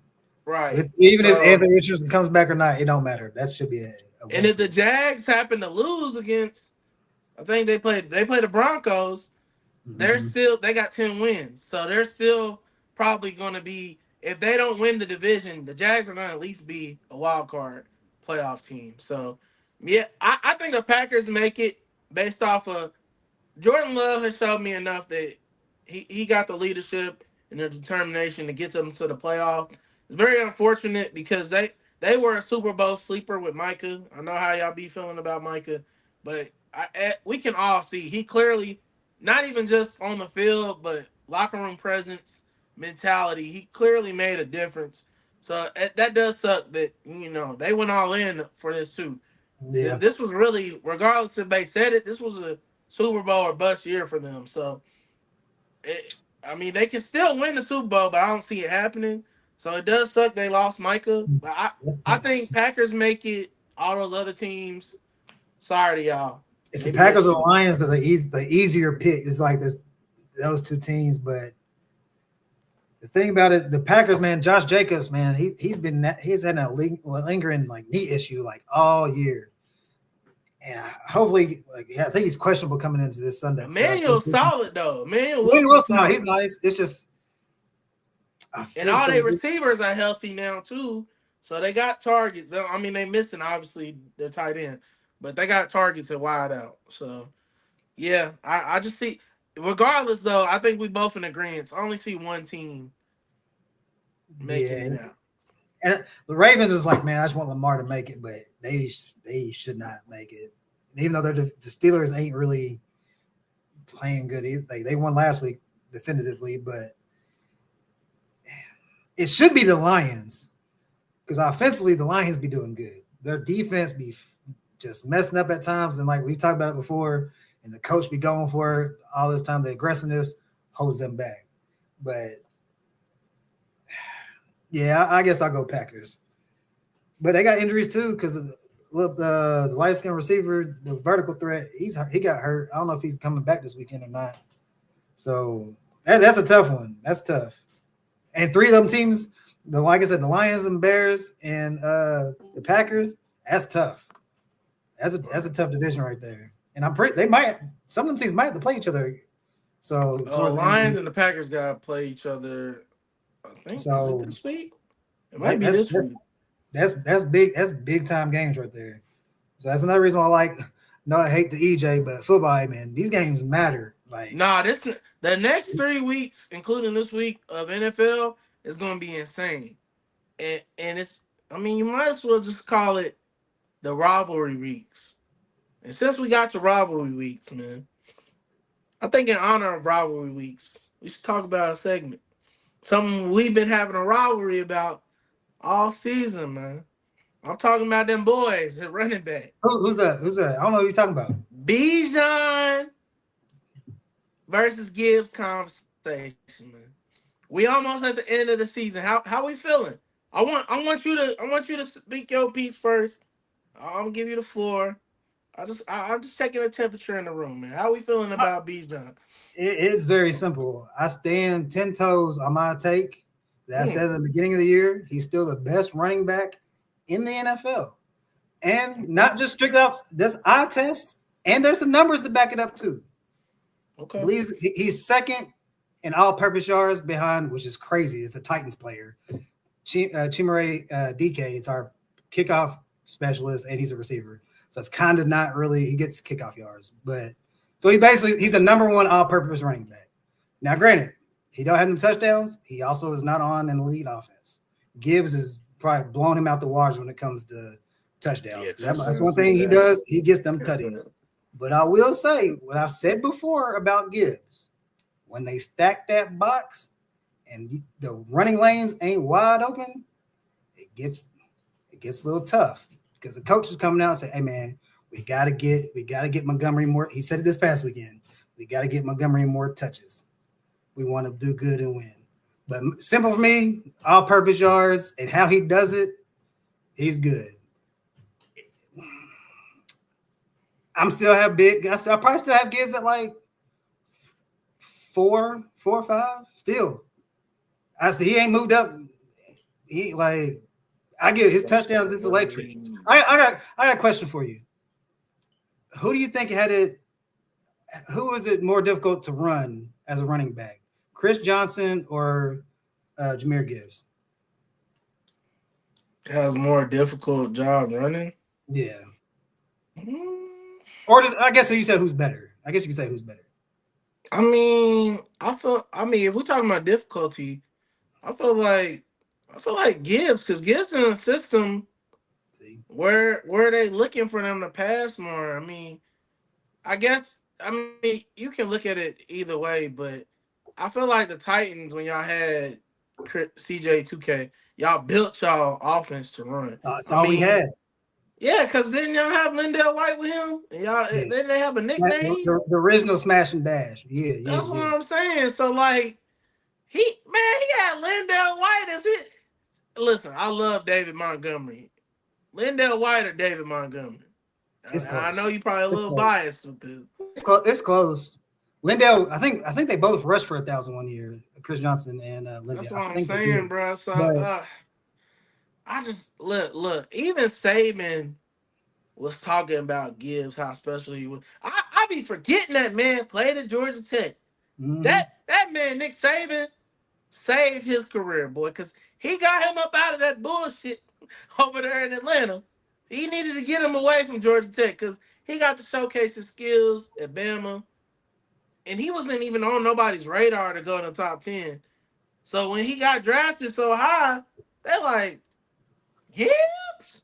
Right. Even if Anthony Richardson comes back or not, it don't matter. That should be a win. And if the Jags happen to lose against, I think they play the Broncos, they got 10 wins. So they're still probably going to be, if they don't win the division, the Jags are going to at least be a wild card playoff team. So, yeah, I think the Packers make it based off of Jordan Love has showed me enough that he got the leadership and the determination to get them to the playoff. It's very unfortunate because they were a Super Bowl sleeper with Micah. I know how y'all be feeling about Micah, but we can all see he clearly, not even just on the field, but locker room presence, mentality, he clearly made a difference. So that does suck that, they went all in for this too. Yeah. This was really, regardless if they said it, this was a Super Bowl or bust year for them. So, they can still win the Super Bowl, but I don't see it happening. So it does suck they lost Micah. But I think Packers make it. All those other teams, sorry to y'all. It's the Packers or the Lions are the easier pick. It's like those two teams. But the thing about it, the Packers, man, Josh Jacobs, man, he's had a lingering knee issue all year. And hopefully, I think he's questionable coming into this Sunday. Emmanuel's solid though. Emmanuel Wilson, he's nice. It's just, and all their receivers are healthy now too, so they got targets. They missing obviously their tight end, but they got targets at wide out. So yeah, I just see. Regardless though, I think we both in agreement. I only see one team making it out. And the Ravens is man, I just want Lamar to make it, but they should not make it. Even though the Steelers ain't really playing good either. They won last week definitively, but it should be the Lions because offensively the Lions be doing good. Their defense be just messing up at times, and we talked about it before, and the coach be going for it all this time. The aggressiveness holds them back, but. Yeah, I guess I'll go Packers. But they got injuries too because the light-skinned receiver, the vertical threat, he got hurt. I don't know if he's coming back this weekend or not. So that's a tough one. That's tough. And three of them teams, like I said, the Lions and Bears and the Packers, that's tough. That's a tough division right there. And some of them teams might have to play each other. So the Lions and the Packers gotta play each other. I think so. Is it this week? It might be this week. That's big. That's big time games right there. So that's another reason why I hate the EJ, but football, man, these games matter. The next 3 weeks, including this week of NFL, is going to be insane. And it's, you might as well just call it the rivalry weeks. And since we got to rivalry weeks, man, I think in honor of rivalry weeks, we should talk about a segment. Something we've been having a rivalry about all season, man. I'm talking about them boys at running back. Who's that? I don't know who you're talking about. Bijan versus Gibbs conversation, man. We almost at the end of the season. How we feeling? I want you to speak your piece first. I'm gonna give you the floor. I'm just checking the temperature in the room, man. How we feeling about Bijan? It's very simple. I stand 10 toes on my take that I said at the beginning of the year. He's still the best running back in the NFL. And not just strictly up this eye test, and there's some numbers to back it up too. Okay. He's second in all-purpose yards behind, which is crazy. It's a Titans player. Chimere DK is our kickoff specialist, and he's a receiver. So it's kind of not really – he gets kickoff yards. But so he's the number one all-purpose running back. Now, granted, he don't have any touchdowns. He also is not on an elite offense. Gibbs is probably blowing him out the waters when it comes to touchdowns. Yeah, that's one thing he does. He gets them tutties. But I will say what I've said before about Gibbs. When they stack that box and the running lanes ain't wide open, it gets a little tough because the coach is coming out and say, "Hey man, we gotta get Montgomery more." He said it this past weekend. We gotta get Montgomery more touches. We want to do good and win. But simple for me, all-purpose yards and how he does it, he's good. I'm still have big. I probably still have Gibbs at like 4 or 5. Still, I see he ain't moved up. He like I get his touchdowns. It's electric. I got a question for you. Who do you think had it? Who is it more difficult to run as a running back, Chris Johnson or Jahmyr Gibbs? Has more difficult job running. Yeah. Mm, Or just I guess you said who's better. I guess you could say who's better. I mean, if we're talking about difficulty, I feel like Gibbs, because Gibbs in a system See, where they looking for them to pass more. I mean, you can look at it either way, but I feel like the Titans when y'all had CJ2K, y'all built y'all offense to run. that's I all we mean, had. yeah, because then y'all have Lindell White with him, and y'all Yeah. then they have a nickname. The original smash and dash. Yeah, yeah, That's what yeah. I'm saying. So like he had Lindell White as it. Listen, I love David Montgomery. Lindell White or David Montgomery. It's I know close. you probably a It's little close. biased with this. It's close. It's close. Lindell, I think they both rushed for 1,000 one year. Chris Johnson and That's Lindell. what I I'm think they saying, did. bro. So But I just look. Even Saban was talking about Gibbs, how special he was. I be forgetting that man played at Georgia Tech. mm-hmm. That man, Nick Saban, saved his career, boy, because he got him up out of that bullshit over there in Atlanta. He needed to get him away from Georgia Tech because he got to showcase his skills at Bama, and he wasn't even on nobody's radar to go in the top 10. So when he got drafted so high, they're like, Gibbs?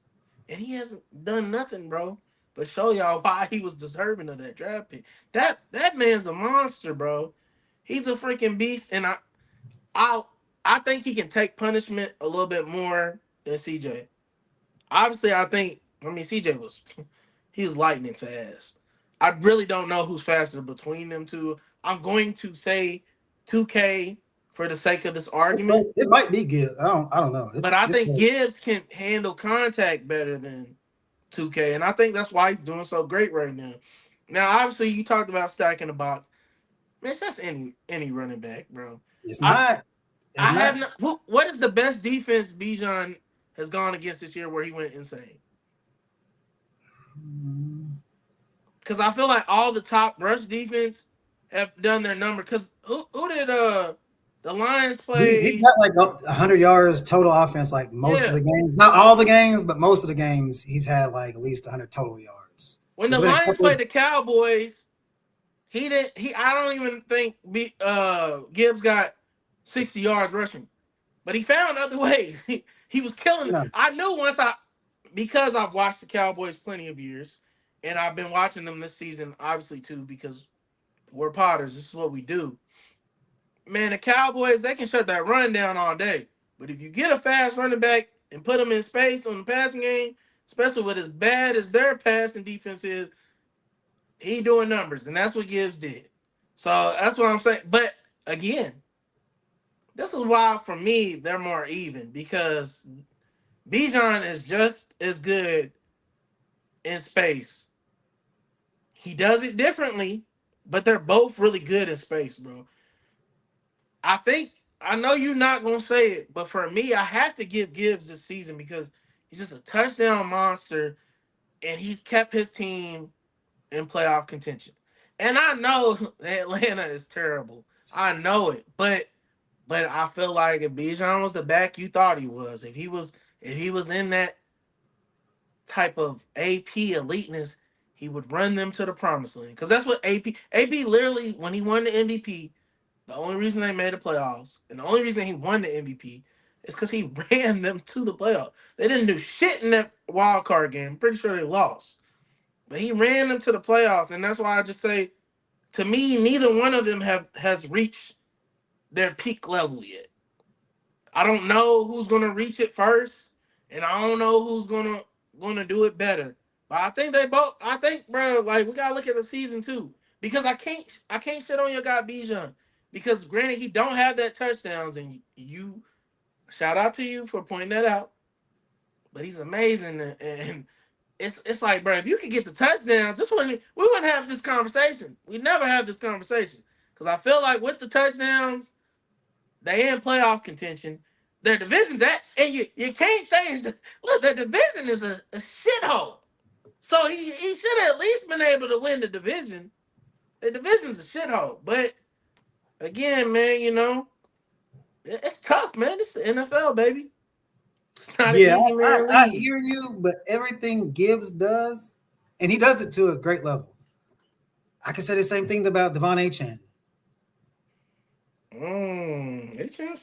And he hasn't done nothing, bro, but show y'all why he was deserving of that draft pick. That man's a monster, bro. He's a freaking beast, and I I think he can take punishment a little bit more than CJ. Obviously, CJ he was lightning fast. I really don't know who's faster between them two. I'm going to say 2K for the sake of this It's argument, close. It might be good. I don't know. but It's I it's think close. Gibbs can handle contact better than 2K, and I think that's why he's doing so great right now. Now, obviously, you talked about stacking the box. Man, that's any running back, bro. It's I not. It's I have not. not. What is the best defense Bijan has gone against this year where he went insane? Because I feel like all the top rush defense have done their number. Because who did the Lions He's play? got like 100 yards total offense, like most of Yeah, the games. Not all the games, but most of the games he's had like at least 100 total yards. when the There's been a Lions couple. played the Cowboys, he didn't. I don't even think Gibbs got 60 yards rushing, but he found other ways. He was killing it. No, I knew because I've watched the Cowboys plenty of years, and I've been watching them this season, obviously too, because we're Potters. This is what we do. Man, the Cowboys, they can shut that run down all day. But if you get a fast running back and put him in space on the passing game, especially with as bad as their passing defense is, he doing numbers, and that's what Gibbs did. So that's what I'm saying. But again, this is why for me they're more even because Bijan is just as good in space. He does it differently, but they're both really good in space, bro. I think I know you're not gonna say it, but for me, I have to give Gibbs this season because he's just a touchdown monster, and he's kept his team in playoff contention. And I know Atlanta is terrible. I know it, but I feel like if Bijan was the back you thought he was, if he was in that type of AP eliteness, he would run them to the promised land. Because that's what AP literally when he won the MVP. The only reason they made the playoffs and the only reason he won the MVP is because he ran them to the playoffs. They didn't do shit in that wild card game. I'm pretty sure they lost. But he ran them to the playoffs. And that's why I just say, to me, neither one of them has reached their peak level yet. I don't know who's gonna reach it first, and I don't know who's gonna do it better. But I think they both. I think, bro, like we gotta look at the season too, because I can't shit on your guy Bijan because granted he don't have that touchdowns, and you shout out to you for pointing that out. But he's amazing, and it's like, bro, if you could get the touchdowns, we wouldn't have this conversation. We never have this conversation because I feel like with the touchdowns, they in playoff contention. Their division's that, and you can't say look, their division is a shithole. So he should have at least been able to win the division. The division's a shithole, but again, man, it's tough, man. It's the NFL, baby. It's not an easy man I league. hear you, but everything Gibbs does, and he does it to a great level. I can say the same thing about Devon Achane. And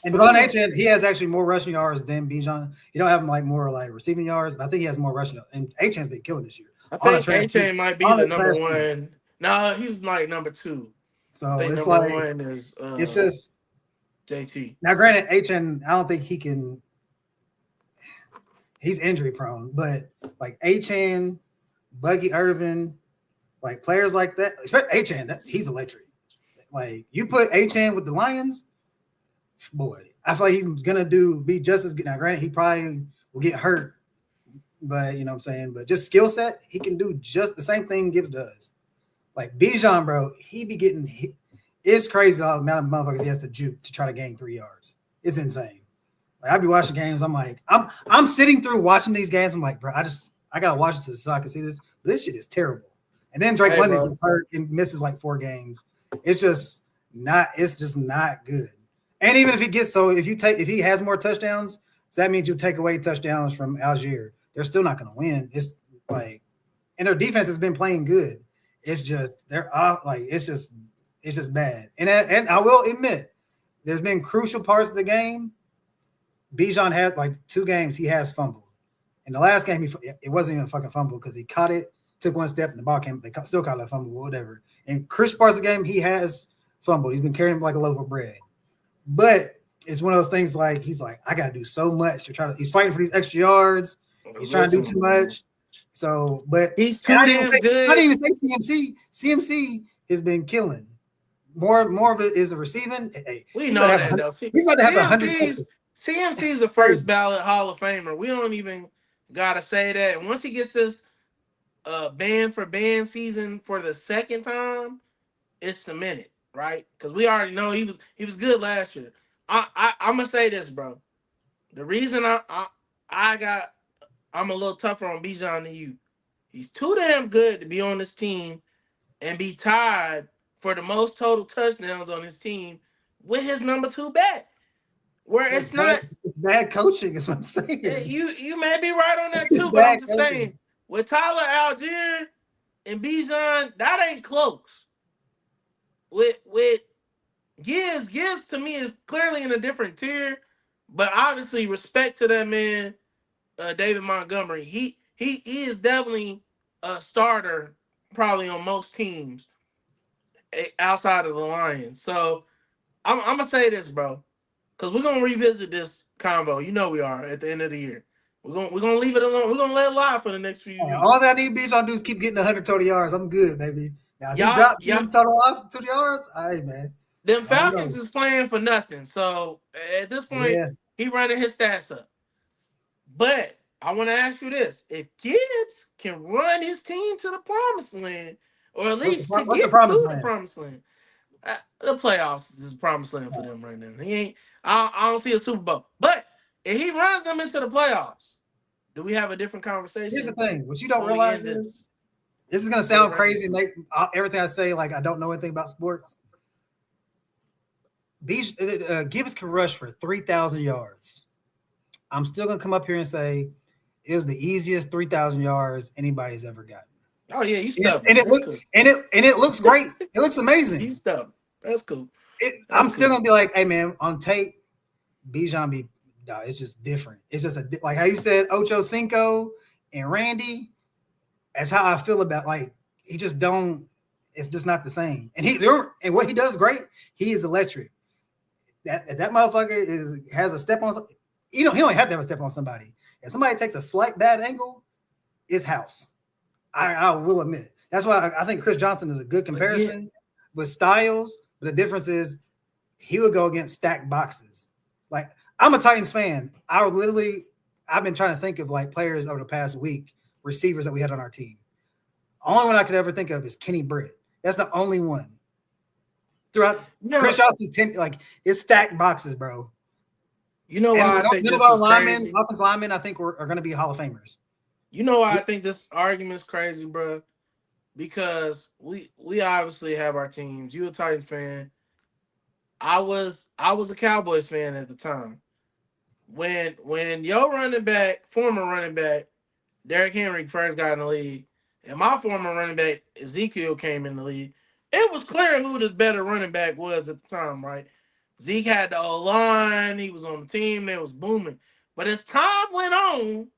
Devon Achane, he has actually more rushing yards than Bijan. You don't have him like more like receiving yards, but I think he has more rushing. And Achane's been killing this year. I think Achane might be the number one. No, he's like number 2. So it's like one is it's just JT. Now, granted, Achane, I don't think he can. He's injury prone, but like Achane, Buggy Irvin, like players like that, especially Achane, he's electric. Like you put Achane with the Lions, boy, I feel like he's gonna be just as good. Now, granted, he probably will get hurt, but you know what I'm saying. But just skill set, he can do just the same thing Gibbs does. Like Bijan, bro, he be getting hit. It's crazy the amount of motherfuckers he has to juke to try to gain 3 yards. It's insane. Like I be watching games, I'm like, I'm sitting through watching these games. I'm like, bro, I gotta watch this so I can see this. But this shit is terrible. And then Drake London gets hurt and misses like 4 games. It's just not good. And even if if he has more touchdowns, so that means you take away touchdowns from Algier. They're still not gonna win. It's like, and their defense has been playing good. It's just they're like it's just bad. And I will admit, there's been crucial parts of the game. Bijan had like 2 games he has fumbled. In the last game, it wasn't even a fucking fumble because he caught it, took 1 step, and the ball came. They still caught that fumble, whatever. In crucial parts of the game, he has fumbled. He's been carrying him like a loaf of bread. But it's one of those things like he's like, I gotta do so much to try to. He's fighting for these extra yards. He's trying to do too much. So, but he's too damn good. I didn't even say CMC. CMC has been killing. More of it is a receiving. Hey, we know that though. He's going to have 100. CMC is a first ballot Hall of Famer. We don't even gotta say that. And once he gets this band for band season for the second time, it's cemented, right? Because we already know he was good last year. I'm gonna say this, bro. The reason I'm a little tougher on Bijan than you. He's too damn good to be on this team and be tied for the most total touchdowns on his team with his number 2 back. Where it's not bad coaching, is what I'm saying. You may be right on that too, but I'm just saying with Tyler Algier and Bijan, that ain't close. With Gibbs to me is clearly in a different tier, but obviously respect to that man, David Montgomery. He is definitely a starter probably on most teams outside of the Lions. So I'm gonna say this, bro. Because we're gonna revisit this combo. You know we are at the end of the year. We're gonna leave it alone. We're gonna let it lie for the next few weeks. All that I need Bijan to do is keep getting 100 total yards. I'm good, baby. Now if he drops total off 2 yards, all right, man. Them Falcons is playing for nothing. So at this point, he running his stats up. But I want to ask you this: if Gibbs can run his team to the promised land, or at least to get through the promised land, the playoffs is promised land for them right now. He ain't. I don't see a Super Bowl. But if he runs them into the playoffs, do we have a different conversation? Here's the thing. What you don't realize is this is going to sound crazy and make everything I say like I don't know anything about sports. Gibbs can rush for 3,000 yards. I'm still going to come up here and say it was the easiest 3,000 yards anybody's ever gotten. Oh, yeah, you stubborn. And it looks great. It looks amazing. He's stubborn. That's cool. I'm still gonna be like, hey man, on tape, Bijan it's just different. It's just like how you said Ocho Cinco and Randy. That's how I feel about like he just don't. It's just not the same. And what he does great. He is electric. That motherfucker has a step on. He don't have to have a step on somebody. If somebody takes a slight bad angle, it's house. I will admit. That's why I think Chris Johnson is a good comparison with styles. But the difference is he would go against stacked boxes. Like I'm a Titans fan. I've been trying to think of like players over the past week receivers that we had on our team. Only one I could ever think of is Kenny Britt. That's the only one. Throughout Chris Johnson's 10, it's stacked boxes, bro. You know why I think this is crazy? Offensive linemen, I think are going to be Hall of Famers. You know why I think this argument's crazy, bro? Because we obviously have our teams. You a Titans fan. I was a Cowboys fan at the time. When your former running back, Derrick Henry first got in the league, and my former running back, Ezekiel, came in the league, it was clear who the better running back was at the time, right? Zeke had the O-line. He was on the team. They was booming. But as time went on,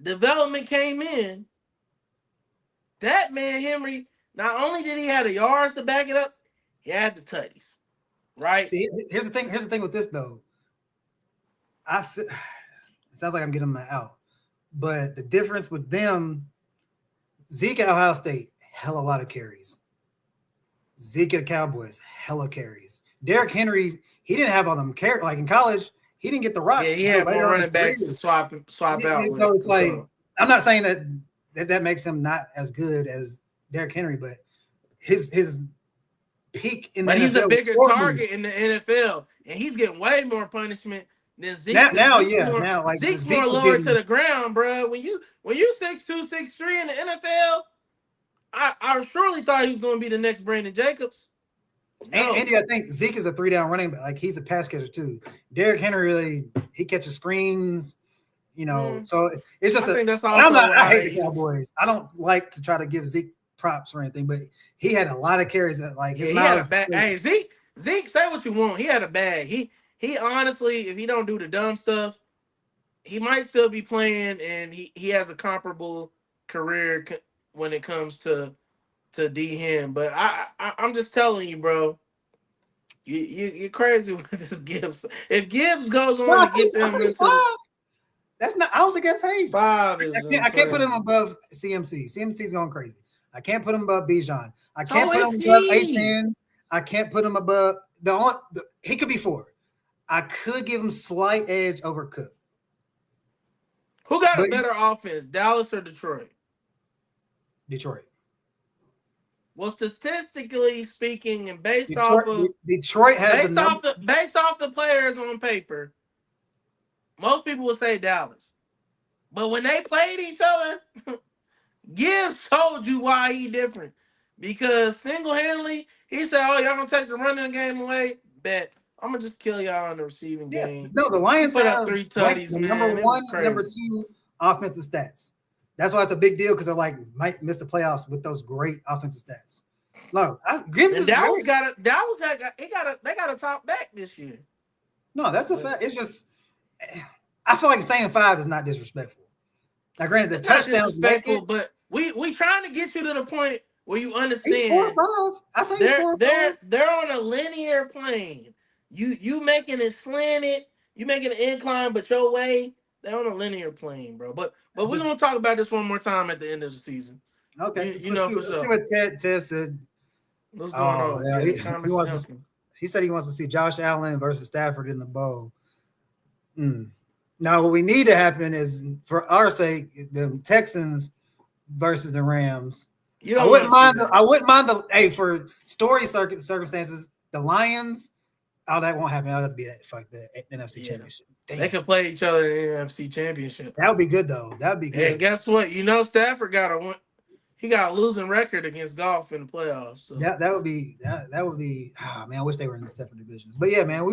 development came in. That man, Henry, not only did he have the yards to back it up, he had the tutties, right? See, here's the thing with this, though. It sounds like I'm getting them out. But the difference with them, Zeke at Ohio State, hell a lot of carries. Zeke at Cowboys, hella carries. Derrick Henry, he didn't have all them carries. Like in college, he didn't get the rock. Yeah, he had more running backs to swap out. So it's like, I'm not saying that makes him not as good as Derrick Henry, but his peak in the NFL. But he's a bigger target in the NFL, and he's getting way more punishment than Zeke. Zeke's more lower to the ground, bro. When you 6'2", 6'3" in the NFL, I surely thought he was going to be the next Brandon Jacobs. No. Andy, I think Zeke is a 3-down running back. Like, he's a pass catcher too. Derrick Henry he catches screens, So it's just I think that's all. I hate the Cowboys. I don't like to try to give Zeke props or anything, but he had a lot of carries that he had a bag. Hey, Zeke, say what you want. He had a bag. He honestly, if he don't do the dumb stuff, he might still be playing, and he has a comparable career when it comes to D him. But I'm just telling you, bro. You're crazy with this Gibbs. If Gibbs goes on to get them into 5. That's not. I don't think that's hate. 5 is. I can't put him above CMC. CMC's going crazy. I can't put him above Bijan. I can't put him above A10. I can't put him above he could be 4. I could give him slight edge over Cook. Who got a better offense, Dallas or Detroit? Detroit. Well, statistically speaking, and based off the players on paper, most people would say Dallas. But when they played each other, Gibbs told you why he different. Because single-handedly, he said, "Oh, y'all gonna take the running game away? Bet I'm gonna just kill y'all in the receiving game." No, the Lions put up 3 tutties, man. Number 1, number 2 offensive stats. That's why it's a big deal, because they're might miss the playoffs with those great offensive stats. No, Gibbs is Dallas got a top back this year. No, that's a fact. It's just, I feel like saying 5 is not disrespectful. Now, granted, the touchdowns disrespectful, but we trying to get you to the point where you understand. He's 4 or 5. I say he's 4 or 5. They're on a linear plane. You making it slanted, you making an incline, but your way. They're on a linear plane, bro. But we're gonna talk about this one more time at the end of the season. Okay, let's see what Ted said. What's going on? Yeah, he said he wants to see Josh Allen versus Stafford in the bowl. Now, what we need to happen is, for our sake, the Texans versus the Rams. I wouldn't mind for story circumstances, the Lions. Oh, that won't happen. I'll have to be that NFC Championship. Damn. They could play each other in the NFC Championship. That would be good, though. That would be good. And guess what? Stafford got a losing record against golf in the playoffs. So. That would be. Oh man, I wish they were in the separate divisions. But yeah, man,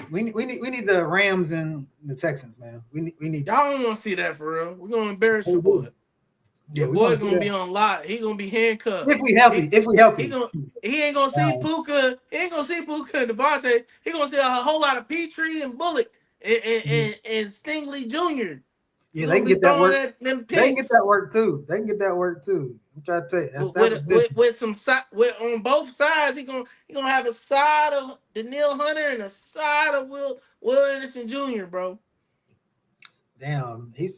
we need the Rams and the Texans, man. We need. Y'all don't want to see that for real. We're gonna embarrass your boy. Yeah, your boy's gonna be on lock. He gonna be handcuffed. If we healthy. He ain't gonna see Puka. He ain't gonna see Puka and Devontae. He gonna see a whole lot of Petrie and Bullock and Stingley Jr. Yeah, they can get that work. They can get that work too. I'm trying to tell you. With on both sides, he gonna have a side of Daniil Hunter and a side of Will Anderson Jr., bro. Damn, Ted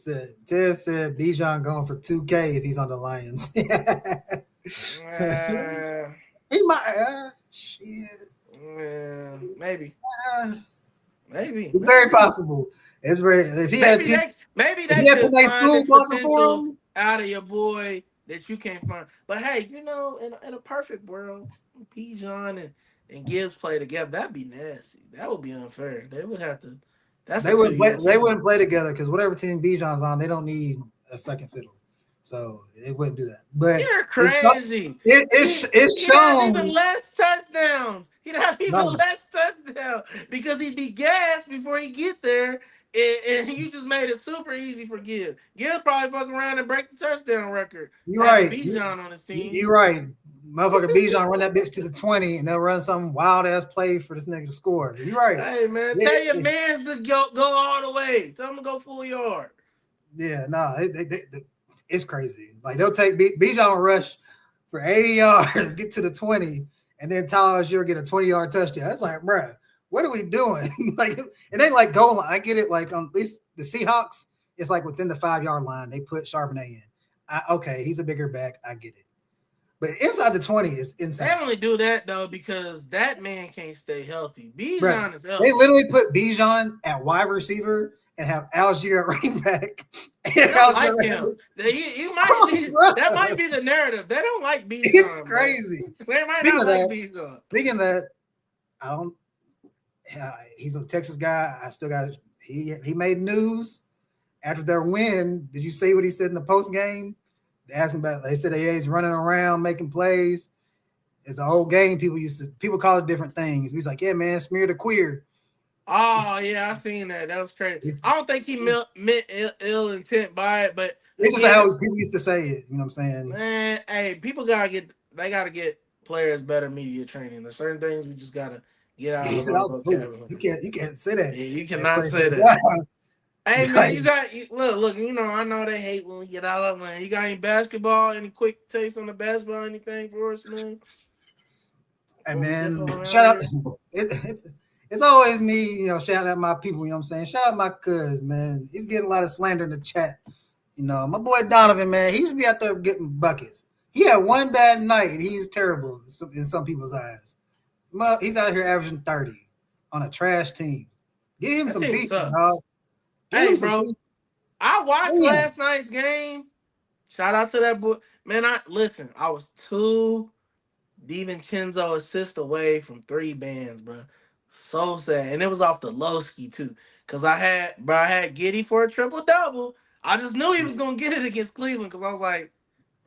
said Bijan going for 2K if he's on the Lions. He might. Shit. Maybe. Maybe. It's very possible. It's very. If he Maybe If they he had could put that find Sue this blocking for potential him, out of your boy that you can't find. But hey, in a perfect world, Bijan and Gibbs play together. That'd be nasty. That would be unfair. They would have to. That's the they wouldn't 2 year play. They team. wouldn't play together because whatever team Bijan's on, they don't need a second fiddle, so it wouldn't do that. But You're crazy. it's He'd have even shown. less touchdowns. He'd have even No, less touchdowns because he'd be gassed before he get there. And you just made it super easy for Gibbs. Gibbs probably fuck around and break the touchdown record you're having right. Bijan on his team. You're right. Motherfucker Bijan run that bitch to the 20 and they'll run some wild ass play for this nigga to score. You're right. Hey man, Yeah, tell your mans to go all the way. Tell them to go full yard. yeah, no, it's crazy. Like they'll take Bijan rush for 80 yards, get to the 20, and then Tyler Algier get a 20-yard touchdown. It's like, bruh, what are we doing? Like it ain't like goal line. I get it. Like on at least the Seahawks, it's like within the 5-yard line. They put Charbonnet in. Okay, he's a bigger back. I get it. But inside the 20 is insane. They only do that though because that man can't stay healthy. Bijan is healthy. They literally put Bijan at wide receiver and have Algier at running back. They don't like him. That might be the narrative. They don't like Bijan. It's crazy. They might not like Bijan. Speaking of that, he's a Texas guy. I still got he made news after their win. Did you see what he said in the post game? They asked him about. They said he's running around making plays. It's an old game. People call it different things. He's like, yeah, man, smear the queer. Oh yeah, I seen that. That was crazy. I don't think he meant ill intent by it, but it's just how people used to say it. You know what I'm saying? Man, hey, people gotta get players better media training. There's certain things we just gotta get out of our vocabulary. You can't say that. Yeah, you cannot say that. Hey man, look. I know they hate when we get out of man. You got any basketball? Any quick taste on the basketball? Anything for us, man? Hey man, shout out. It's always me, shout out my people. You know what I'm saying? Shout out my cuz, man. He's getting a lot of slander in the chat. My boy Donovan, man, he used to be out there getting buckets. He had one bad night, and he's terrible in some people's eyes. Well, he's out here averaging 30 on a trash team. Give him some peace, dog. Hey, bro, I watched last night's game. Shout out to that boy. Man, I was 2 DiVincenzo assists away from 3 bands, bro. So sad. And it was off the low ski, too. Because I had Giddy for a triple-double. I just knew he was going to get it against Cleveland because I was like,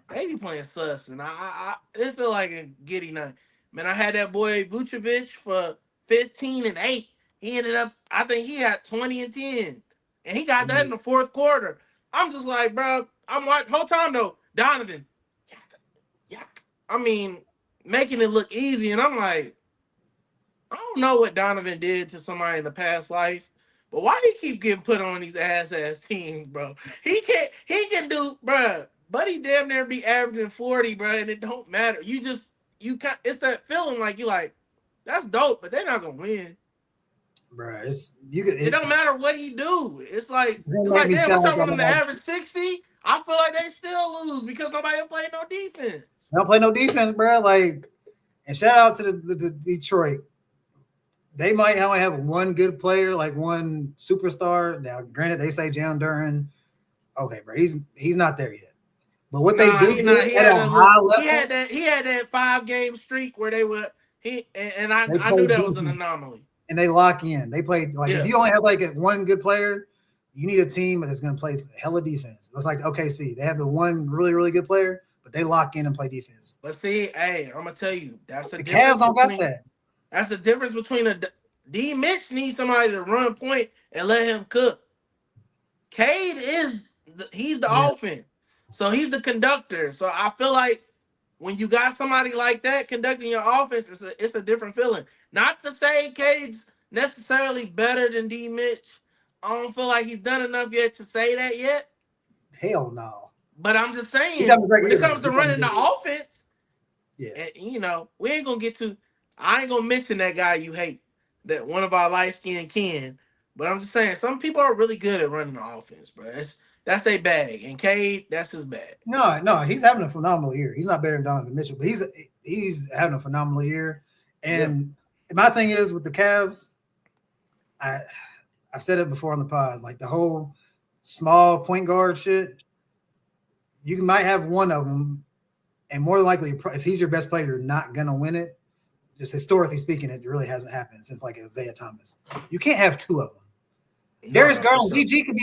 they be playing sus. And it felt like a Giddy night. Man, I had that boy Vucevic for 15 and 8. He ended up, I think he had 20 and 10. And he got that in the fourth quarter. I'm just like, bro, I'm like, whole time though, Donovan, I mean, making it look easy. And I'm like, I don't know what Donovan did to somebody in the past life, but why he keep getting put on these ass teams, bro? He can do, bro. Buddy damn near be averaging 40, bro, and it don't matter. It's that feeling like you like, that's dope, but they're not gonna win. Bro, it don't matter what he do. It's like damn, we're talking them to average 60. I feel like they still lose because nobody play no defense. They don't play no defense, bro. Like, and shout out to the Detroit. They might only have one good player, like one superstar. Now, granted, they say Jalen Duren. Okay, bro, he's not there yet. But what they do at a high level, he had that 5-game streak where they were I knew that was an anomaly. And they lock in. They play if you only have like one good player, you need a team that's going to play hella defense. It's like OKC. They have the one really, really good player, but they lock in and play defense. But see, hey, I'm gonna tell you, that's the Cavs don't got that. That's the difference between D. Mitch needs somebody to run point and let him cook. Cade he's the offense, so he's the conductor. So I feel like when you got somebody like that conducting your offense, it's a different feeling. Not to say Cade's necessarily better than D. Mitch. I don't feel like he's done enough yet to say that yet. Hell no. But I'm just saying, when it comes to running the offense, and, we ain't going to get to – I ain't going to mention that guy you hate, that one of our light-skinned kin. But I'm just saying, some people are really good at running the offense, bro. That's their bag. And Cade, that's his bag. No, he's having a phenomenal year. He's not better than Donovan Mitchell, but he's having a phenomenal year. And my thing is with the Cavs, I've said it before on the pod, like the whole small point guard shit, you might have one of them, and more than likely, if he's your best player, you're not gonna win it. Just historically speaking, it really hasn't happened since like Isaiah Thomas. You can't have two of them. Darius Garland, DG could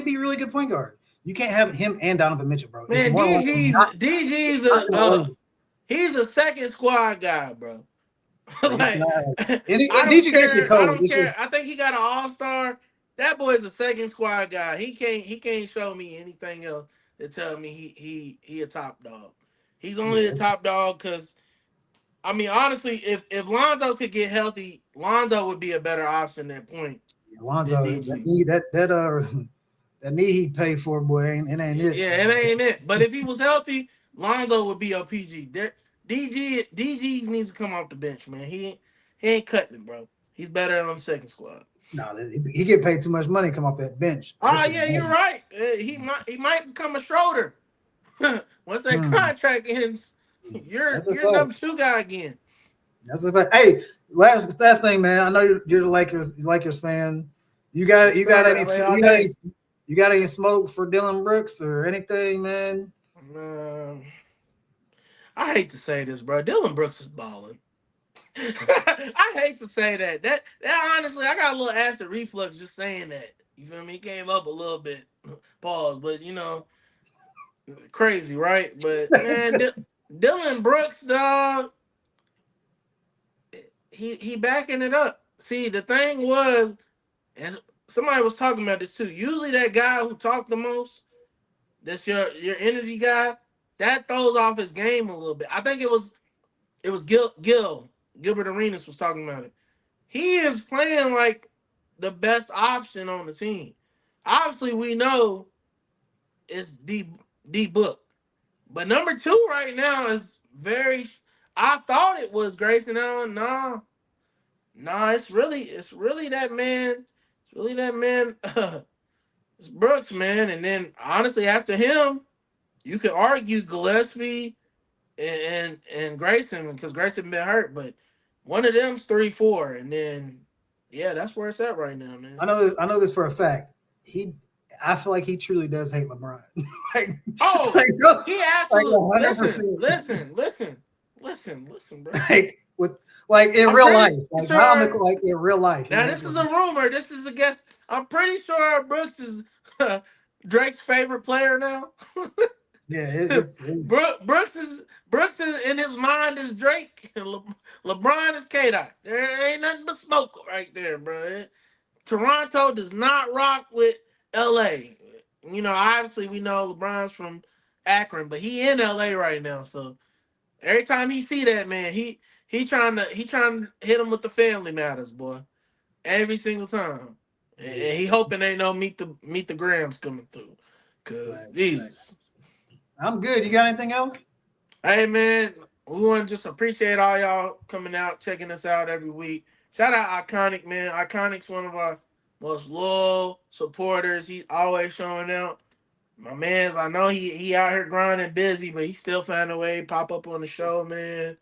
be really good point guard. You can't have him and Donovan Mitchell, bro. Man, DG's he's a second squad guy, bro. Like, DG's actually cold. I don't care. I think he got an all-star. That boy's a second squad guy. He can't show me anything else to tell me he a top dog. He's only a top dog because, I mean, honestly, if Lonzo could get healthy, Lonzo would be a better option at point. Lonzo, that knee he paid for, boy, it ain't it. Yeah, it ain't it. But if he was healthy, Lonzo would be a PG. DG needs to come off the bench, man. He ain't cutting it, bro. He's better on the second squad. No, he get paid too much money to come off that bench. Oh yeah, you're right. He might become a Schroeder once that contract ends. You're number 2 guy again. That's a fact. Hey, last thing, man. I know you're the Lakers fan. You got any smoke for Dylan Brooks or anything, man? I hate to say this, bro. Dylan Brooks is balling. I hate to say that. That honestly, I got a little acid reflux just saying that. You feel me? He came up a little bit. Pause, but crazy, right? But man, Dylan Brooks, dog, he backing it up. See, the thing was, and somebody was talking about this too. Usually that guy who talked the most, that's your energy guy, that throws off his game a little bit. I think it was Gilbert Arenas was talking about it. He is playing like the best option on the team. Obviously, we know it's D Book. But number 2 right now is I thought it was Grayson Allen. Nah, it's really that man. It's really that man. It's Brooks, man. And then honestly, after him, you could argue Gillespie and Grayson, because Grayson been hurt, but one of them's 3-4, and then that's where it's at right now, man. I know this for a fact. I feel like he truly does hate LeBron. He absolutely listen, bro. Like in real life, like not on the like in real life. Now this is a rumor. This is a guess. I'm pretty sure Brooks is Drake's favorite player now. Yeah, Brooks is in his mind is Drake. LeBron is K-Dot. There ain't nothing but smoke right there, bro. Toronto does not rock with LA. Obviously we know LeBron's from Akron, but he in LA right now. So every time he see that man, he trying to hit him with the family matters, boy. Every single time. And he hoping ain't no meet the Grams coming through. Cause Jesus. I'm good. You got anything else? Hey man, we want to just appreciate all y'all coming out, checking us out every week. Shout out Iconic, man. Iconic's one of our most loyal supporters. He's always showing out. My man's, I know he out here grinding busy, but he still found a way to pop up on the show, man.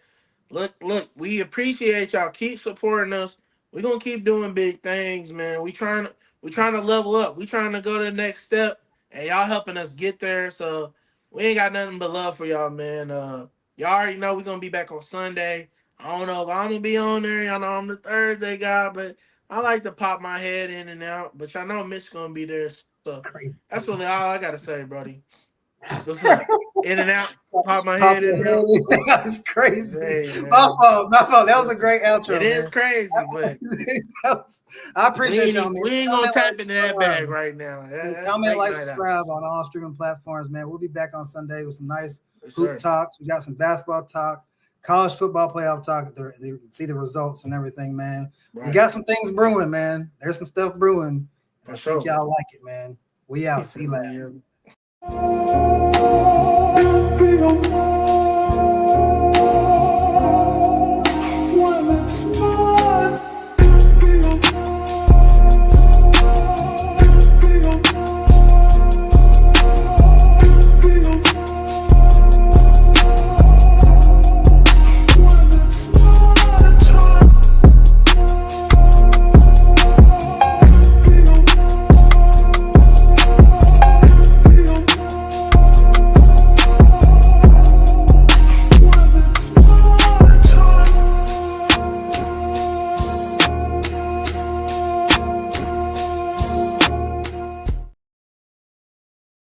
Look, we appreciate y'all. Keep supporting us. We're gonna keep doing big things, man. We trying to level up. We trying to go to the next step, and y'all helping us get there. So we ain't got nothing but love for y'all, man. Y'all already know we're gonna be back on Sunday. I don't know if I'm gonna be on there. Y'all know I'm the Thursday guy, but I like to pop my head in and out. But y'all know Mitch gonna be there. So that's really all I gotta say, buddy. What's up? In and out, pop my head in and out. That's crazy. Hey, my fault. That was a great outro. It is crazy, but I appreciate y'all. We ain't gonna tap into that bag right now. Comment, like, subscribe on all streaming platforms, man. We'll be back on Sunday with some nice hoop talks. We got some basketball talk, college football playoff talk. See the results and everything, man. Right. We got some things brewing, man. There's some stuff brewing. I think y'all like it, man. We out. See you later.